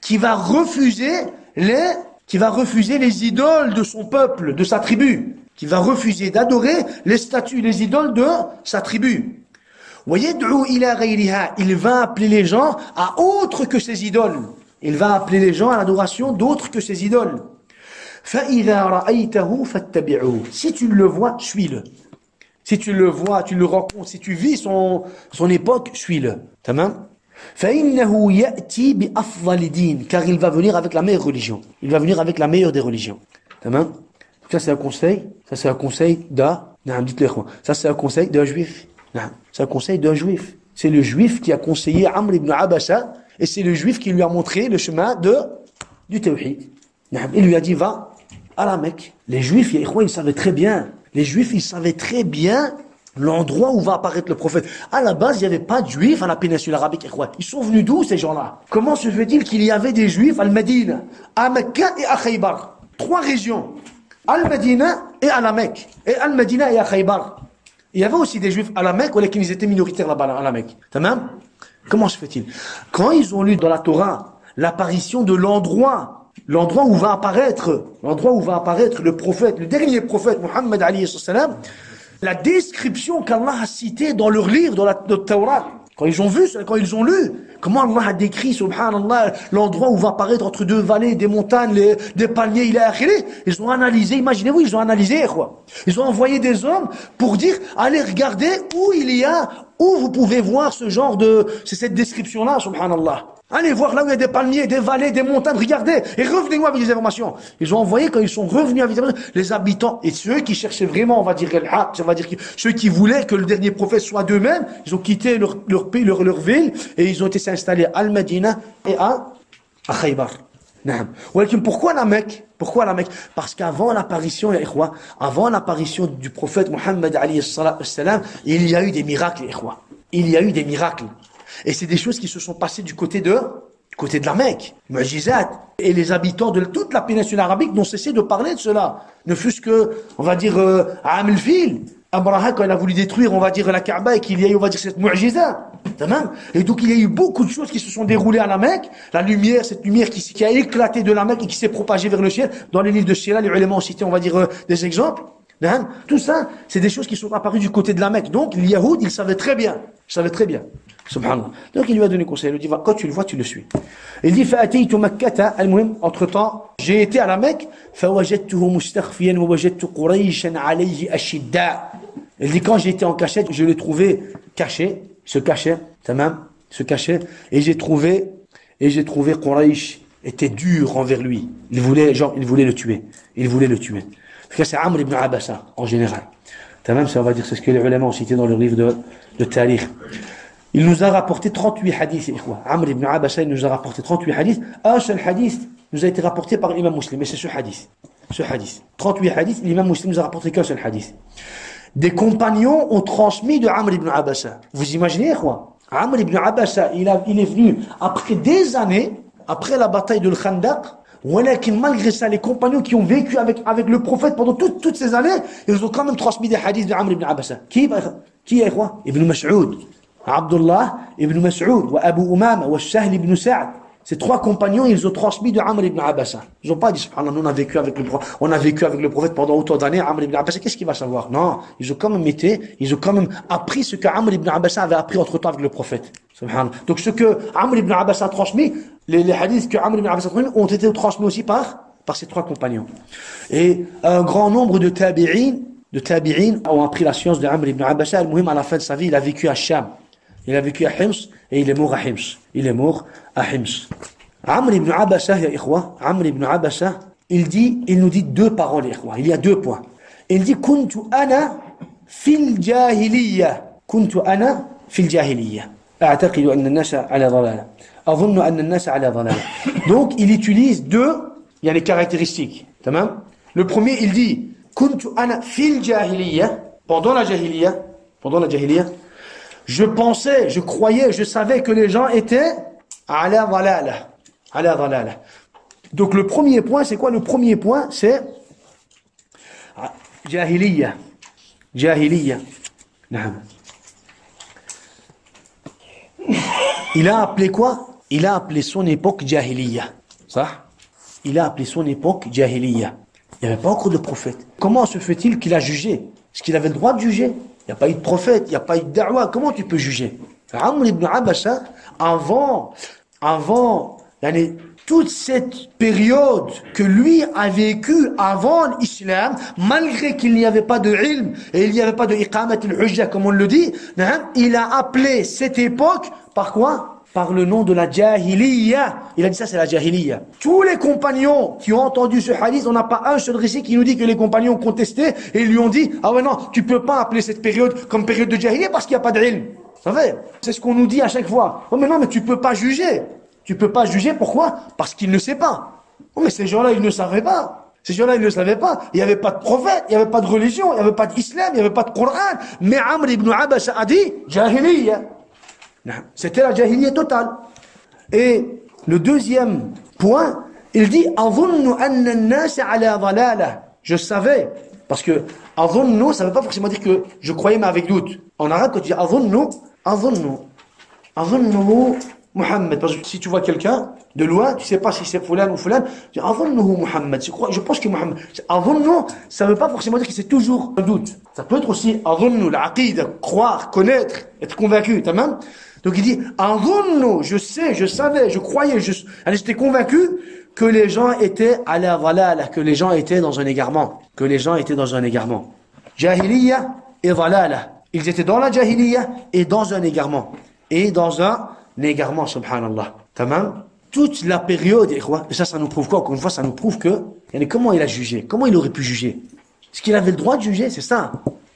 qui va refuser les idoles de son peuple, de sa tribu, qui va refuser d'adorer les statues, les idoles de sa tribu. Il va appeler les gens à autre que ses idoles. Il va appeler les gens à l'adoration d'autres que ses idoles. Si tu le vois, suis-le. Si tu le vois, tu le rencontres, si tu vis son époque, suis-le. Tamam? Car il va venir avec la meilleure religion. Il va venir avec la meilleure des religions. Tamam? Ça c'est un conseil. Ça c'est un conseil d'un juif. C'est un conseil d'un juif. C'est le juif qui a conseillé Amr ibn Abasa et c'est le juif qui lui a montré le chemin du tawhid. Il lui a dit, va à la Mecque. Les juifs, ils savaient très bien. Les juifs, ils savaient très bien l'endroit où va apparaître le prophète. À la base, il n'y avait pas de juifs à la péninsule arabique. Ils sont venus d'où ces gens-là? Comment se fait-il qu'il y avait des juifs à Al-Madina, à Mecca et à Khaybar? 3 régions. Al-Madina et à la Mecque. Et Al-Madina et à Khaybar. Il y avait aussi des juifs à la Mecque, mais ils étaient minoritaires là-bas, à la Mecque. Comment se fait-il? Quand ils ont lu dans la Torah l'apparition de l'endroit où va apparaître le prophète, le dernier prophète, Muhammad alayhi salam, la description qu'Allah a citée dans leur livre, dans la Torah, quand ils ont lu, comment Allah a décrit, subhanallah, l'endroit où va apparaître entre 2 vallées, des montagnes, des palmiers, ils ont analysé, imaginez-vous, ils ont envoyé des hommes pour dire, allez regarder où vous pouvez voir c'est cette description-là, subhanallah. Allez voir là où il y a des palmiers, des vallées, des montagnes, regardez, et revenez-moi avec des informations. Ils ont envoyé, quand ils sont revenus avec les habitants, et ceux qui cherchaient vraiment, on va dire, ceux qui voulaient que le dernier prophète soit d'eux-mêmes, ils ont quitté leur pays, leur ville, et ils ont été s'installer à Al-Madina et à Khaybar. Pourquoi la Mecque? Parce qu'avant l'apparition du prophète Muhammad alayhi salam, il y a eu des miracles, il y a eu des miracles. Et c'est des choses qui se sont passées du côté de la Mecque, mu'jizat. Et les habitants de toute la péninsule arabique n'ont cessé de parler de cela. Ne fût-ce que, on va dire, à Am el-Fil, Abraha, quand il a voulu détruire, on va dire, la Kaaba, et qu'il y a eu, on va dire, cette mu'jiza. Et donc, il y a eu beaucoup de choses qui se sont déroulées à la Mecque. La lumière, cette lumière qui a éclaté de la Mecque et qui s'est propagée vers le ciel. Dans les livres de Sira, les ulémas ont cité, on va dire, des exemples. Tout ça, c'est des choses qui sont apparues du côté de la Mecque. Donc, les Yahoud, ils savaient très bien. Ils savaient très bien. Subhanallah. Donc, il lui a donné conseil. Il lui dit, va, quand tu le vois, tu le suis. Il dit, فأتيت مكة المهم, entre-temps, j'ai été à la Mecque, فوجدته مستخفيا ووجدت قريشا عليه أشداء. Il dit, quand j'ai été en cachette, je l'ai trouvé caché, se cachait, se cachait, et j'ai trouvé Quraysh était dur envers lui. Il voulait le tuer. Il voulait le tuer. C'est Amr ibn Abasa, en général. Ça, on va dire, c'est ce que les ulémas ont cité dans leur livre de Tarikh. Il nous a rapporté 38 hadiths, Amr ibn Abasa, il nous a rapporté 38 hadiths. Un seul hadith nous a été rapporté par l'imam Muslim, et c'est ce hadith. 38 hadiths, l'imam Muslim nous a rapporté qu'un seul hadith. Des compagnons ont transmis de Amr ibn Abasa. Vous imaginez, quoi? Amr ibn Abasa, il est venu après des années, après la bataille de Khandaq, malgré ça, les compagnons qui ont vécu avec le prophète pendant toutes ces années, ils ont quand même transmis des hadiths de Amr ibn Abasa. Qui est, quoi? Ibn Mas'ud, Abdullah ibn Mas'ud, wa Abu Umama, wa Sahl ibn Sa'd. Ces trois compagnons, ils ont transmis de Amr ibn Abasa. Ils n'ont pas dit, subhanallah, nous on a vécu avec le prophète pendant autant d'années, Amr ibn Abasa, qu'est-ce qu'il va savoir? Non, ils ont quand même appris ce que Amr ibn Abasa avait appris entre temps avec le prophète. Subhanallah. Donc ce que Amr ibn Abasa a transmis, les hadiths que Amr ibn Abasa a transmis ont été transmis aussi par ces trois compagnons. Et un grand nombre de tabi'in ont appris la science de Amr ibn Abasa. Al-Muhim, à la fin de sa vie, il a vécu à Sham. Il a vécu à Hims et il est mort à Hims. Amr ibn Abasa, ya ikhwa, Amr ibn Abasa, il nous dit deux paroles, ikhwa. Il y a deux points. Il dit, kuntu ana fil jahiliya. أعتقد أن الناس على ضلالة. أظن أن الناس على ضلالة. Donc, il utilise deux, il y a les caractéristiques. Tamam? Le premier, il dit, kuntu ana fil jahiliya. Pendant la jahiliya, je pensais, je croyais, je savais que les gens étaient ala dhalala. Donc le premier point, c'est quoi? Le premier point, c'est jahiliya. Il a appelé quoi? Il a appelé son époque jahiliya. Ça? Il a appelé son époque jahiliya. Il n'y avait pas encore de prophète. Comment se fait-il qu'il a jugé? Est-ce qu'il avait le droit de juger? Il n'y a pas eu de prophète, il n'y a pas eu de da'wa. Comment tu peux juger? Amr ibn Abasa, avant, toute cette période que lui a vécue avant l'islam, malgré qu'il n'y avait pas de ilm et il n'y avait pas de iqamat al-hujja, comme on le dit, il a appelé cette époque par quoi? Par le nom de la jahiliya. Il a dit ça, c'est la jahiliya. Tous les compagnons qui ont entendu ce hadith, on n'a pas un seul récit qui nous dit que les compagnons ont contesté et ils lui ont dit, ah ouais non, tu peux pas appeler cette période comme période de jahiliya parce qu'il n'y a pas d'ilm. Vous savez, c'est ce qu'on nous dit à chaque fois. Oh mais non, mais tu peux pas juger. Tu peux pas juger, pourquoi? Parce qu'il ne sait pas. Oh mais ces gens-là, ils ne savaient pas. Il n'y avait pas de prophète, il n'y avait pas de religion, il n'y avait pas d'islam, il n'y avait pas de Coran. Mais Amr ibn Abasa a dit, jahiliya. C'était la jahiliya totale. Et le deuxième point, il dit أظن أن الناس على ضلالة. Je savais, parce que أظن, ça ne veut pas forcément dire que je croyais mais avec doute. En arabe, quand tu dis أظن Muhammad, parce que si tu vois quelqu'un de loin, tu sais pas si c'est fulan ou fulan, tu dis أظنه Muhammad. Je pense que Muhammad. أظن, ça ne veut pas forcément dire que c'est toujours un doute. Ça peut être aussi أظن, l'aqida, croire, connaître, être convaincu, tamam. Donc il dit, je sais, je savais, je croyais, j'étais convaincu que les gens étaient à la dhalala, que les gens étaient dans un égarement. Jahiliya et dhalala. Ils étaient dans la jahiliya et dans un égarement. Subhanallah. Tamam? Toute la période, et ça nous prouve quoi? Encore une fois, ça nous prouve que, comment il a jugé? Comment il aurait pu juger? Est-ce qu'il avait le droit de juger? C'est ça.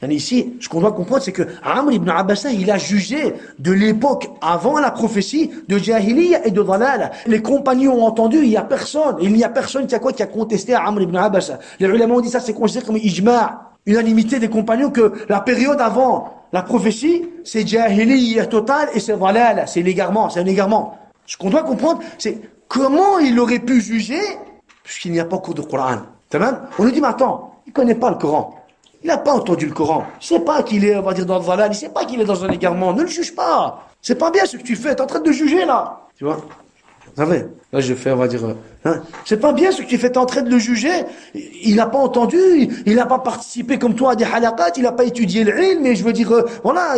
Ici, ce qu'on doit comprendre, c'est que Amr ibn Abasa, il a jugé de l'époque avant la prophétie de Jahiliya et de Dhalala. Les compagnons ont entendu, il n'y a personne qui a contesté à Amr ibn Abasa. Les ulémas ont dit ça, c'est considéré comme ijma', unanimité des compagnons que la période avant la prophétie, c'est Jahiliya totale et c'est Dhalala, c'est l'égarement, c'est un égarement. Ce qu'on doit comprendre, c'est comment il aurait pu juger, puisqu'il n'y a pas encore de Coran. On nous dit, mais attends, il ne connaît pas le Coran. Il n'a pas entendu le Coran. Il ne sait pas qu'il est, on va dire, dans le valal. Il ne sait pas qu'il est dans un égarement. Ne le juge pas. C'est pas bien ce que tu fais. Tu es en train de juger, là. Tu vois? Vous savez? Là, je fais, on va dire, c'est pas bien ce que tu fais. Tu es en train de le juger. Il n'a pas entendu. Il n'a pas participé comme toi à des halaqat. Il n'a pas étudié le ilm. Mais je veux dire, voilà,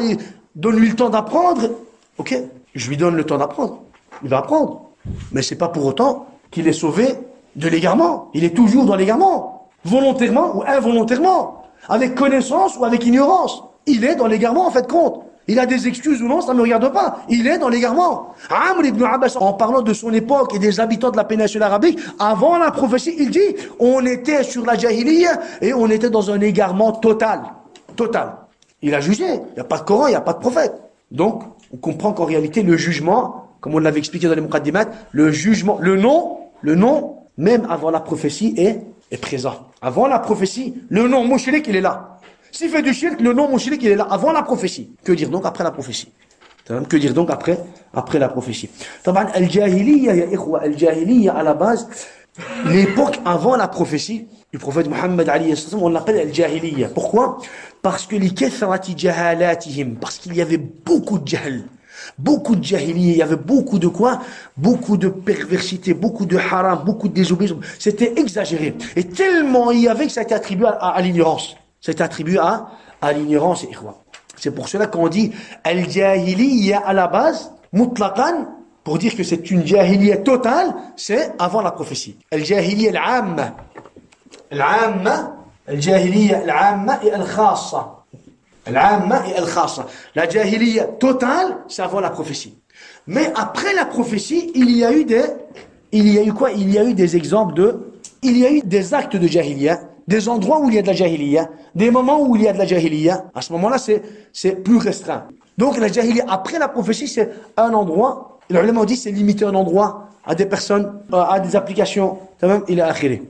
donne-lui le temps d'apprendre. Ok? Je lui donne le temps d'apprendre. Il va apprendre. Mais c'est pas pour autant qu'il est sauvé de l'égarement. Il est toujours dans l'égarement. Volontairement ou involontairement. Avec connaissance ou avec ignorance. Il est dans l'égarement en fait compte. Il a des excuses ou non, ça ne me regarde pas. Il est dans l'égarement. Amr ibn Abbas, en parlant de son époque et des habitants de la péninsule arabique, avant la prophétie, il dit, on était sur la jahiliya et on était dans un égarement total. Total. Il a jugé. Il n'y a pas de Coran, il n'y a pas de prophète. Donc, on comprend qu'en réalité, le jugement, comme on l'avait expliqué dans les Muqaddimat, le jugement, le nom, même avant la prophétie est présent. Avant la prophétie, le nom mushrik, il est là. S'il fait du shirk, le nom mushrik, il est là. Avant la prophétie. Que dire donc après la prophétie? Que dire donc après la prophétie? Al-Jahiliya, ya ikhwa, Al-Jahiliya, à la base, l'époque avant la prophétie du prophète Muhammad, on l'appelle Al-Jahiliya. Pourquoi? Parce que li kathrati jahalatihim, parce qu'il y avait beaucoup de jahl. Beaucoup de jahiliya, il y avait beaucoup de quoi? Beaucoup de perversité, beaucoup de haram, beaucoup de désobéissance. C'était exagéré. Et tellement il y avait que ça a été attribué à l'ignorance. C'est attribué à l'ignorance. C'est pour cela qu'on dit al-jahiliya à la base, mutlaqan, pour dire que c'est une jahiliya totale, c'est avant la prophétie. Al-jahiliya al-amma. Al-amma, al-jahiliya al-amma et al-khassa. Al-amma et al-khassa. La jahiliya totale, c'est avant la prophétie. Mais après la prophétie, il y a eu des exemples il y a eu des actes de jahiliya, des endroits où il y a de la jahiliya, des moments où il y a de la jahiliya. À ce moment-là, c'est plus restreint. Donc la jahiliya après la prophétie, c'est un endroit. Les ulama ont dit c'est limité un endroit à des personnes, à des applications. Il a akhiré.